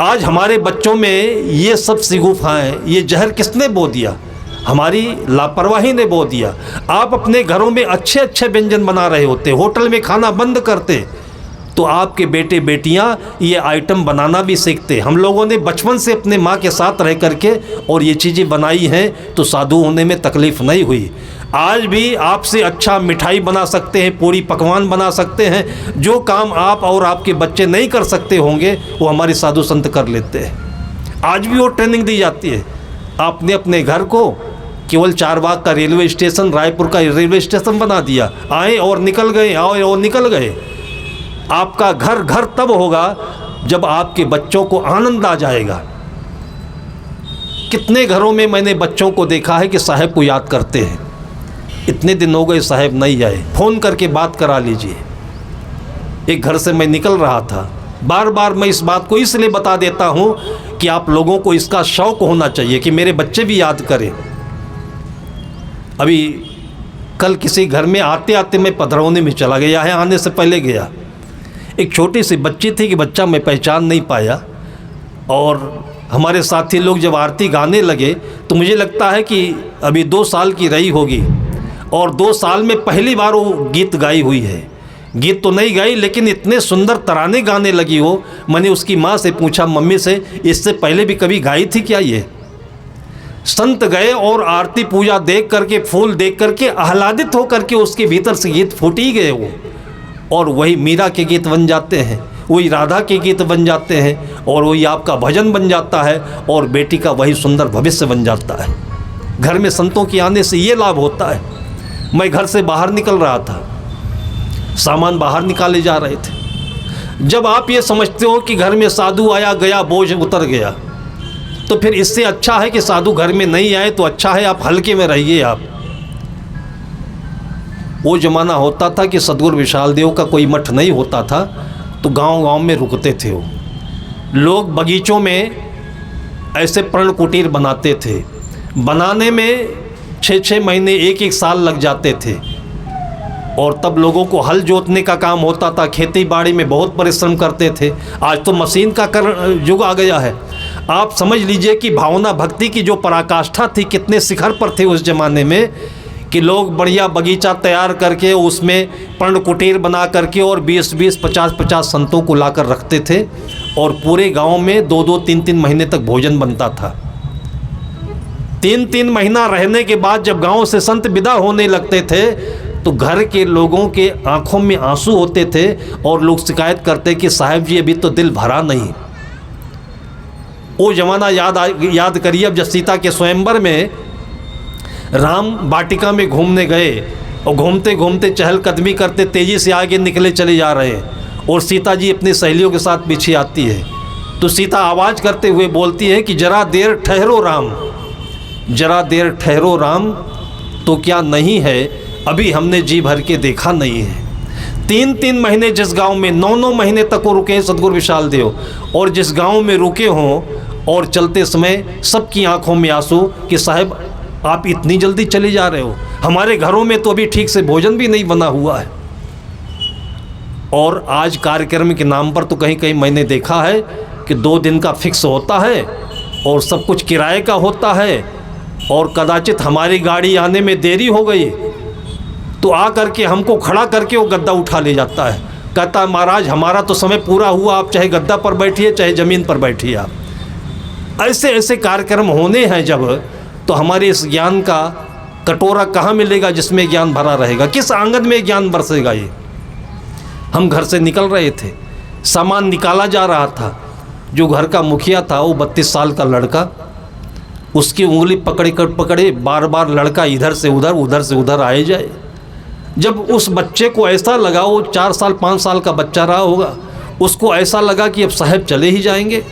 आज हमारे बच्चों में ये सब सिगुफाएँ, ये जहर किसने बो दिया? हमारी लापरवाही ने बो दिया। आप अपने घरों में अच्छे अच्छे व्यंजन बना रहे होते, होटल में खाना बंद करते, तो आपके बेटे बेटियां ये आइटम बनाना भी सीखते। हम लोगों ने बचपन से अपने माँ के साथ रह करके और ये चीज़ें बनाई हैं, तो साधु होने में तकलीफ़ नहीं हुई। आज भी आपसे अच्छा मिठाई बना सकते हैं, पूरी पकवान बना सकते हैं। जो काम आप और आपके बच्चे नहीं कर सकते होंगे, वो हमारे साधु संत कर लेते हैं। आज भी वो ट्रेनिंग दी जाती है। आपने अपने घर को केवल चारबाग का रेलवे स्टेशन, रायपुर का रेलवे स्टेशन बना दिया, आए और निकल गए, आए और निकल गए। आपका घर घर तब होगा जब आपके बच्चों को आनंद आ जाएगा। कितने घरों में मैंने बच्चों को देखा है कि साहब को याद करते हैं, इतने दिन हो गए साहब नहीं आए, फ़ोन करके बात करा लीजिए। एक घर से मैं निकल रहा था, बार बार मैं इस बात को इसलिए बता देता हूँ कि आप लोगों को इसका शौक़ होना चाहिए कि मेरे बच्चे भी याद करें। अभी कल किसी घर में आते आते मैं पधरौनी में चला गया है, आने से पहले गया। एक छोटी सी बच्ची थी कि बच्चा मैं पहचान नहीं पाया, और हमारे साथी लोग जब आरती गाने लगे तो मुझे लगता है कि अभी 2 साल की रही होगी, और 2 साल में पहली बार वो गीत गाई हुई है। गीत तो नहीं गाई, लेकिन इतने सुंदर तराने गाने लगी हो। मैंने उसकी माँ से पूछा, मम्मी से, इससे पहले भी कभी गाई थी क्या ये? संत गए और आरती पूजा देख करके, फूल देख करके आह्लादित हो करके उसके भीतर से गीत फूट ही गए वो, और वही मीरा के गीत बन जाते हैं, वही राधा के गीत बन जाते हैं, और वही आपका भजन बन जाता है, और बेटी का वही सुंदर भविष्य बन जाता है। घर में संतों के आने से ये लाभ होता है। मैं घर से बाहर निकल रहा था, सामान बाहर निकाले जा रहे थे। जब आप ये समझते हो कि घर में साधु आया गया, बोझ उतर गया, तो फिर इससे अच्छा है कि साधु घर में नहीं आए, तो अच्छा है आप हल्के में रहिए। आप, वो ज़माना होता था कि सदगुरु विशाल देव का कोई मठ नहीं होता था, तो गांव गांव में रुकते थे वो लोग, बगीचों में ऐसे प्रण कुटीर बनाते थे। बनाने में 6-6 महीने, 1-1 साल लग जाते थे, और तब लोगों को हल जोतने का काम होता था, खेती बाड़ी में बहुत परिश्रम करते थे। आज तो मशीन का युग आ गया है। आप समझ लीजिए कि भावना भक्ति की जो पराकाष्ठा थी, कितने शिखर पर थे उस ज़माने में, कि लोग बढ़िया बगीचा तैयार करके उसमें पर्ण कुटीर बना करके और 20-20, 50-50 संतों को लाकर रखते थे, और पूरे गांव में 2-2, 3-3 महीने तक भोजन बनता था। 3-3 महीना रहने के बाद जब गांव से संत विदा होने लगते थे, तो घर के लोगों के आंखों में आंसू होते थे, और लोग शिकायत करते कि साहब जी अभी तो दिल भरा नहीं। वो ज़माना याद करिए। अब जब सीता के स्वयंवर में राम वाटिका में घूमने गए और घूमते घूमते चहलकदमी करते तेज़ी से आगे निकले चले जा रहे हैं। और सीता जी अपनी सहेलियों के साथ पीछे आती है तो सीता आवाज़ करते हुए बोलती है कि जरा देर ठहरो राम, जरा देर ठहरो राम, तो क्या नहीं है अभी हमने जी भर के देखा नहीं है। 3-3 महीने जिस गांव में 9-9 महीने तक वो रुके हैं सदगुरु विशाल देव, और जिस गांव में रुके हों और चलते समय सबकी आंखों में आंसू कि साहब आप इतनी जल्दी चले जा रहे हो, हमारे घरों में तो अभी ठीक से भोजन भी नहीं बना हुआ है। और आज कार्यक्रम के नाम पर तो कहीं कहीं मैंने देखा है कि 2 दिन का फिक्स होता है और सब कुछ किराए का होता है, और कदाचित हमारी गाड़ी आने में देरी हो गई तो आ करके हमको खड़ा करके वो गद्दा उठा ले जाता है, कहता है महाराज हमारा तो समय पूरा हुआ, आप चाहे गद्दा पर बैठिए चाहे ज़मीन पर बैठिए। आप ऐसे ऐसे कार्यक्रम होने हैं जब, तो हमारे इस ज्ञान का कटोरा कहाँ मिलेगा जिसमें ज्ञान भरा रहेगा, किस आंगन में ज्ञान बरसेगा। ये हम घर से निकल रहे थे, सामान निकाला जा रहा था, जो घर का मुखिया था वो 32 साल का लड़का, उसकी उंगली पकड़े बार बार लड़का इधर से उधर उधर से उधर आए जाए। जब उस बच्चे को ऐसा लगा, वो 4 साल 5 साल का बच्चा रहा होगा, उसको ऐसा लगा कि अब साहब चले ही जाएंगे,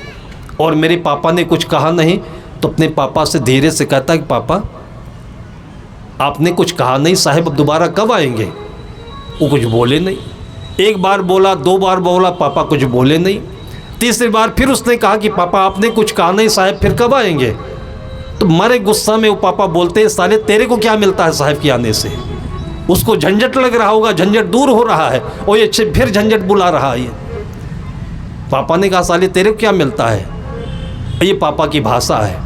और मेरे पापा ने कुछ कहा नहीं, तो अपने पापा से धीरे से कहता कि पापा आपने कुछ कहा नहीं, साहब अब दोबारा कब आएंगे। वो कुछ बोले नहीं। 1 बार बोला, 2 बार बोला, पापा कुछ बोले नहीं। तीसरी बार फिर उसने कहा कि पापा आपने कुछ कहा नहीं, साहब फिर कब आएंगे। तो मारे गुस्सा में वो पापा बोलते हैं साले तेरे को क्या मिलता है साहब के आने से। उसको झंझट लग रहा होगा, झंझट दूर हो रहा है, और ये फिर झंझट बुला रहा है। पापा ने कहा साले तेरे को क्या मिलता है, ये पापा की भाषा है।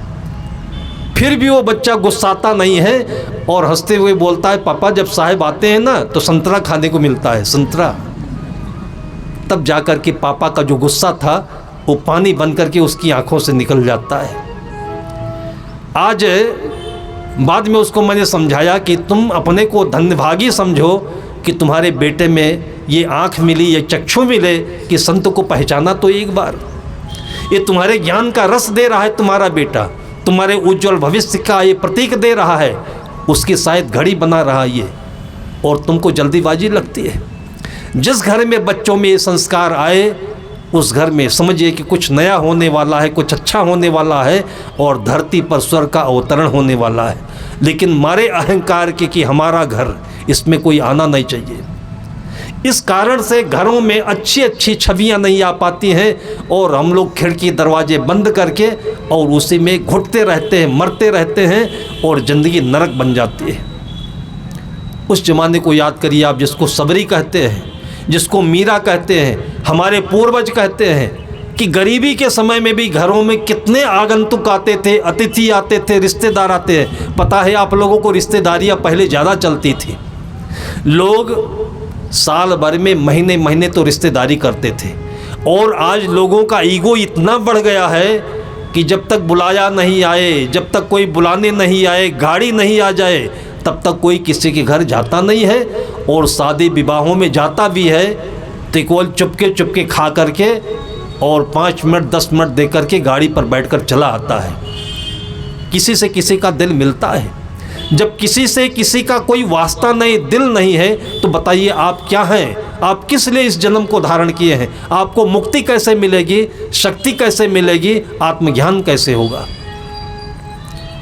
फिर भी वो बच्चा गुस्साता नहीं है और हंसते हुए बोलता है पापा जब साहब आते हैं ना तो संतरा खाने को मिलता है, संतरा। तब जाकर के पापा का जो गुस्सा था वो पानी बन करके उसकी आंखों से निकल जाता है। आज बाद में उसको मैंने समझाया कि तुम अपने को धन्यभागी समझो कि तुम्हारे बेटे में ये आँख मिली, ये चक्षु मिले कि संत को पहचाना तो एक बार। ये तुम्हारे ज्ञान का रस दे रहा है तुम्हारा बेटा, तुम्हारे उज्जवल भविष्य का ये प्रतीक दे रहा है, उसकी शायद घड़ी बना रहा है ये, और तुमको जल्दीबाजी लगती है। जिस घर में बच्चों में ये संस्कार आए उस घर में समझिए कि कुछ नया होने वाला है, कुछ अच्छा होने वाला है, और धरती पर स्वर्ग का अवतरण होने वाला है। लेकिन मारे अहंकार के कि हमारा घर, इसमें कोई आना नहीं चाहिए। इस कारण से घरों में अच्छी अच्छी छवियां नहीं आ पाती हैं, और हम लोग खिड़की दरवाजे बंद करके और उसी में घुटते रहते हैं, मरते रहते हैं, और ज़िंदगी नरक बन जाती है। उस ज़माने को याद करिए आप, जिसको सबरी कहते हैं, जिसको मीरा कहते हैं, हमारे पूर्वज कहते हैं कि गरीबी के समय में भी घरों में कितने आगंतुक आते थे, अतिथि आते थे, रिश्तेदार आते हैं। पता है आप लोगों को रिश्तेदारियां पहले ज़्यादा चलती थी। लोग साल भर में महीने महीने तो रिश्तेदारी करते थे, और आज लोगों का ईगो इतना बढ़ गया है कि जब तक बुलाया नहीं आए, जब तक कोई बुलाने नहीं आए, गाड़ी नहीं आ जाए, तब तक कोई किसी के घर जाता नहीं है, और शादी विवाहों में जाता भी है तो केवल चुपके चुपके खा करके और 5 मिनट 10 मिनट दे करके गाड़ी पर बैठकर चला आता है। किसी से किसी का दिल मिलता है? जब किसी से किसी का कोई वास्ता नहीं, दिल नहीं है, तो बताइए आप क्या हैं? आप किस लिए इस जन्म को धारण किए हैं? आपको मुक्ति कैसे मिलेगी, शक्ति कैसे मिलेगी, आत्मज्ञान कैसे होगा?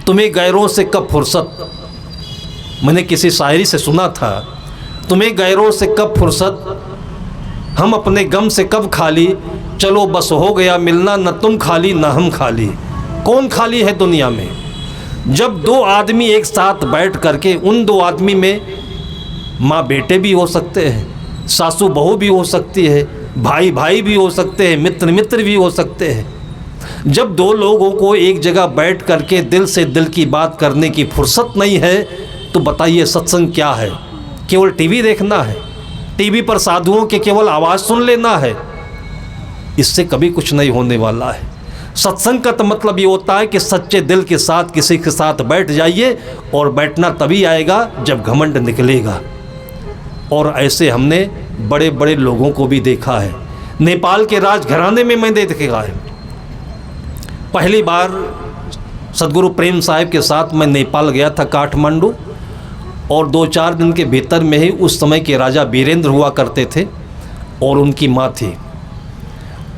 तुम्हें गैरों से कब फुर्सत, मैंने किसी शायरी से सुना था, तुम्हें गैरों से कब फुर्सत, हम अपने गम से कब खाली, चलो बस हो गया मिलना, न तुम खाली न हम खाली। कौन खाली है दुनिया में? जब 2 आदमी एक साथ बैठ करके, उन 2 आदमी में माँ बेटे भी हो सकते हैं, सासू बहू भी हो सकती है, भाई भाई भी हो सकते हैं, मित्र मित्र भी हो सकते हैं। जब 2 लोगों को एक जगह बैठ करके दिल से दिल की बात करने की फुर्सत नहीं है, तो बताइए सत्संग क्या है? केवल टीवी देखना है, टीवी पर साधुओं के केवल आवाज़ सुन लेना है? इससे कभी कुछ नहीं होने वाला है। सत्संग का तो मतलब ये होता है कि सच्चे दिल के साथ किसी के साथ बैठ जाइए, और बैठना तभी आएगा जब घमंड निकलेगा। और ऐसे हमने बड़े बड़े लोगों को भी देखा है। नेपाल के राजघराने में मैंने देखा है। पहली बार सदगुरु प्रेम साहिब के साथ मैं नेपाल गया था, काठमांडू, और 2-4 दिन के भीतर में ही उस समय के राजा वीरेंद्र हुआ करते थे और उनकी माँ थी,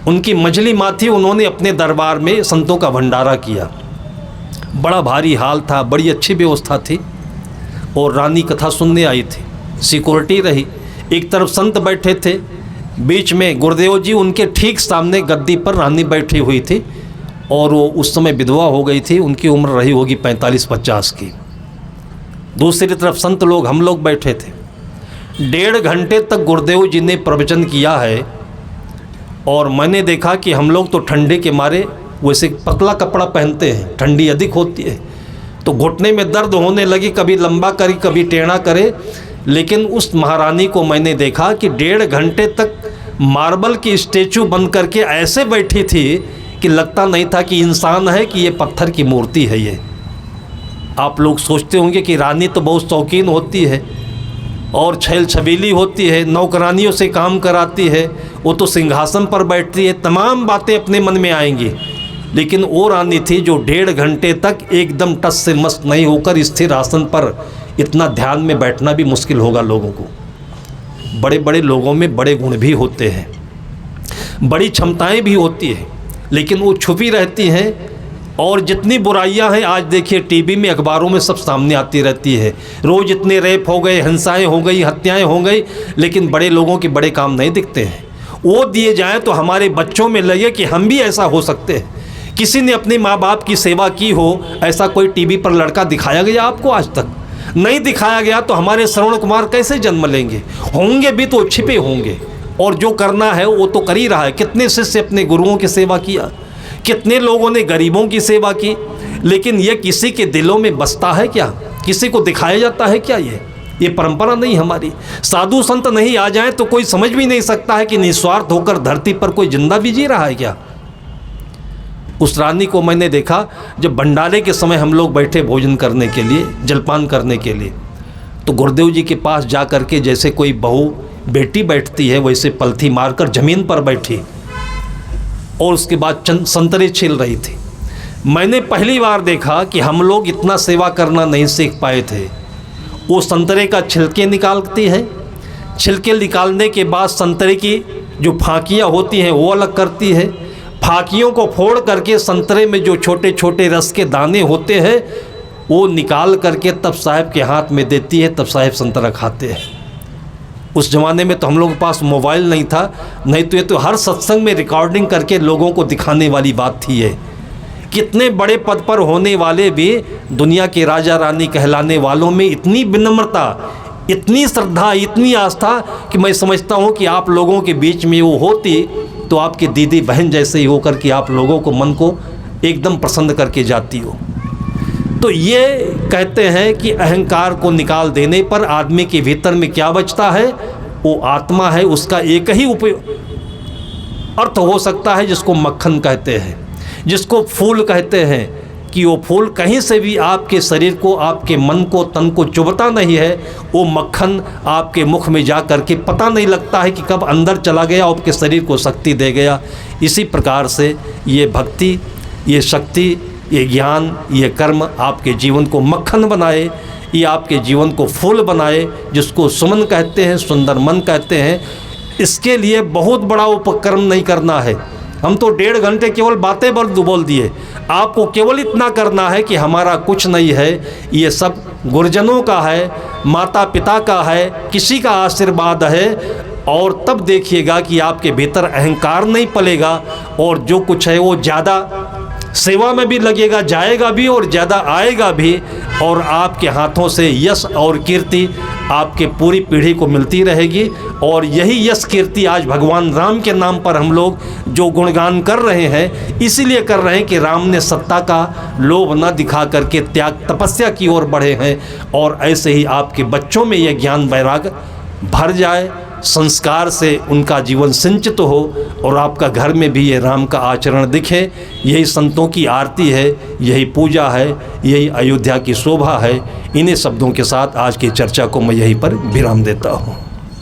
उनकी मंझली माँ थी। उन्होंने अपने दरबार में संतों का भंडारा किया। बड़ा भारी हाल था, बड़ी अच्छी व्यवस्था थी और रानी कथा सुनने आई थी। सिक्योरिटी रही, एक तरफ संत बैठे थे, बीच में गुरुदेव जी, उनके ठीक सामने गद्दी पर रानी बैठी हुई थी और वो उस समय विधवा हो गई थी, उनकी उम्र रही होगी 45-50 की। दूसरी तरफ संत लोग, हम लोग बैठे थे। 1.5 घंटे तक गुरुदेव जी ने प्रवचन किया है और मैंने देखा कि हम लोग तो ठंडे के मारे वैसे पतला कपड़ा पहनते हैं, ठंडी अधिक होती है तो घुटने में दर्द होने लगी, कभी लंबा करे कभी टेढ़ा करे। लेकिन उस महारानी को मैंने देखा कि 1.5 घंटे तक मार्बल की स्टैचू बन करके ऐसे बैठी थी कि लगता नहीं था कि इंसान है, कि ये पत्थर की मूर्ति है। ये आप लोग सोचते होंगे कि रानी तो बहुत शौकीन होती है और छैल छबीली होती है, नौकरानियों से काम कराती है, वो तो सिंहासन पर बैठती है, तमाम बातें अपने मन में आएंगी। लेकिन वो रानी थी जो 1.5 घंटे तक एकदम टस से मस्त नहीं होकर स्थिर आसन पर, इतना ध्यान में बैठना भी मुश्किल होगा लोगों को। बड़े बड़े लोगों में बड़े गुण भी होते हैं, बड़ी क्षमताएं भी होती हैं, लेकिन वो छुपी रहती हैं। और जितनी बुराइयां हैं आज देखिए टीवी में, अखबारों में सब सामने आती रहती है। रोज़ इतने रेप हो गए, हिंसाएं हो गई, हत्याएं हो गई, लेकिन बड़े लोगों के बड़े काम नहीं दिखते हैं। वो दिए जाएं तो हमारे बच्चों में लगे कि हम भी ऐसा हो सकते हैं। किसी ने अपने माँ बाप की सेवा की हो, ऐसा कोई टीवी पर लड़का दिखाया गया आपको? आज तक नहीं दिखाया गया। तो हमारे श्रवण कुमार कैसे जन्म लेंगे? होंगे भी तो छिपे होंगे, और जो करना है वो तो कर ही रहा है। कितने शिष्य अपने गुरुओं की सेवा किया, कितने लोगों ने गरीबों की सेवा की, लेकिन ये किसी के दिलों में बसता है क्या? किसी को दिखाया जाता है क्या? ये परंपरा नहीं हमारी। साधु संत नहीं आ जाए तो कोई समझ भी नहीं सकता है कि निस्वार्थ होकर धरती पर कोई जिंदा भी जी रहा है क्या? उस रानी को मैंने देखा जब भंडारे के समय हम लोग बैठे भोजन करने के लिए, जलपान करने के लिए, तो गुरुदेव जी के पास जा कर के जैसे कोई बहू बेटी बैठती है वैसे पलथी मारकर ज़मीन पर बैठी और उसके बाद संतरे छील रही थी। मैंने पहली बार देखा कि हम लोग इतना सेवा करना नहीं सीख पाए थे। वो संतरे का छिलके निकालती है, छिलके निकालने के बाद संतरे की जो फांकियाँ होती हैं वो अलग करती है, फांकियों को फोड़ करके संतरे में जो छोटे छोटे रस के दाने होते हैं वो निकाल करके तब साहब के हाथ में देती है, तब साहब संतरा खाते हैं। उस ज़माने में तो हम लोगों के पास मोबाइल नहीं था, नहीं तो ये तो हर सत्संग में रिकॉर्डिंग करके लोगों को दिखाने वाली बात थी। ये कितने बड़े पद पर होने वाले भी दुनिया के राजा रानी कहलाने वालों में इतनी विनम्रता, इतनी श्रद्धा, इतनी आस्था कि मैं समझता हूँ कि आप लोगों के बीच में वो होती तो आपकी दीदी बहन जैसे ही होकर कि आप लोगों को मन को एकदम प्रसन्न करके जाती हो। तो ये कहते हैं कि अहंकार को निकाल देने पर आदमी के भीतर में क्या बचता है? वो आत्मा है। उसका एक ही अर्थ हो सकता है जिसको मक्खन कहते हैं, जिसको फूल कहते हैं, कि वो फूल कहीं से भी आपके शरीर को, आपके मन को, तन को चुभता नहीं है। वो मक्खन आपके मुख में जा कर के पता नहीं लगता है कि कब अंदर चला गया, आपके शरीर को शक्ति दे गया। इसी प्रकार से ये भक्ति, ये शक्ति, ये ज्ञान, ये कर्म आपके जीवन को मक्खन बनाए, ये आपके जीवन को फूल बनाए, जिसको सुमन कहते हैं, सुंदर मन कहते हैं। इसके लिए बहुत बड़ा उपक्रम नहीं करना है। हम तो 1.5 घंटे केवल बातें बोल दिए। आपको केवल इतना करना है कि हमारा कुछ नहीं है, ये सब गुरुजनों का है, माता पिता का है, किसी का आशीर्वाद है। और तब देखिएगा कि आपके भीतर अहंकार नहीं पलेगा और जो कुछ है वो ज़्यादा सेवा में भी लगेगा, जाएगा भी और ज़्यादा आएगा भी। और आपके हाथों से यश और कीर्ति आपके पूरी पीढ़ी को मिलती रहेगी। और यही यश कीर्ति आज भगवान राम के नाम पर हम लोग जो गुणगान कर रहे हैं, इसीलिए कर रहे हैं कि राम ने सत्ता का लोभ न दिखा करके त्याग तपस्या की ओर बढ़े हैं। और ऐसे ही आपके बच्चों में यह ज्ञान वैराग भर जाए, संस्कार से उनका जीवन सिंचित हो और आपका घर में भी ये राम का आचरण दिखे। यही संतों की आरती है, यही पूजा है, यही अयोध्या की शोभा है। इन्हीं शब्दों के साथ आज की चर्चा को मैं यहीं पर विराम देता हूँ।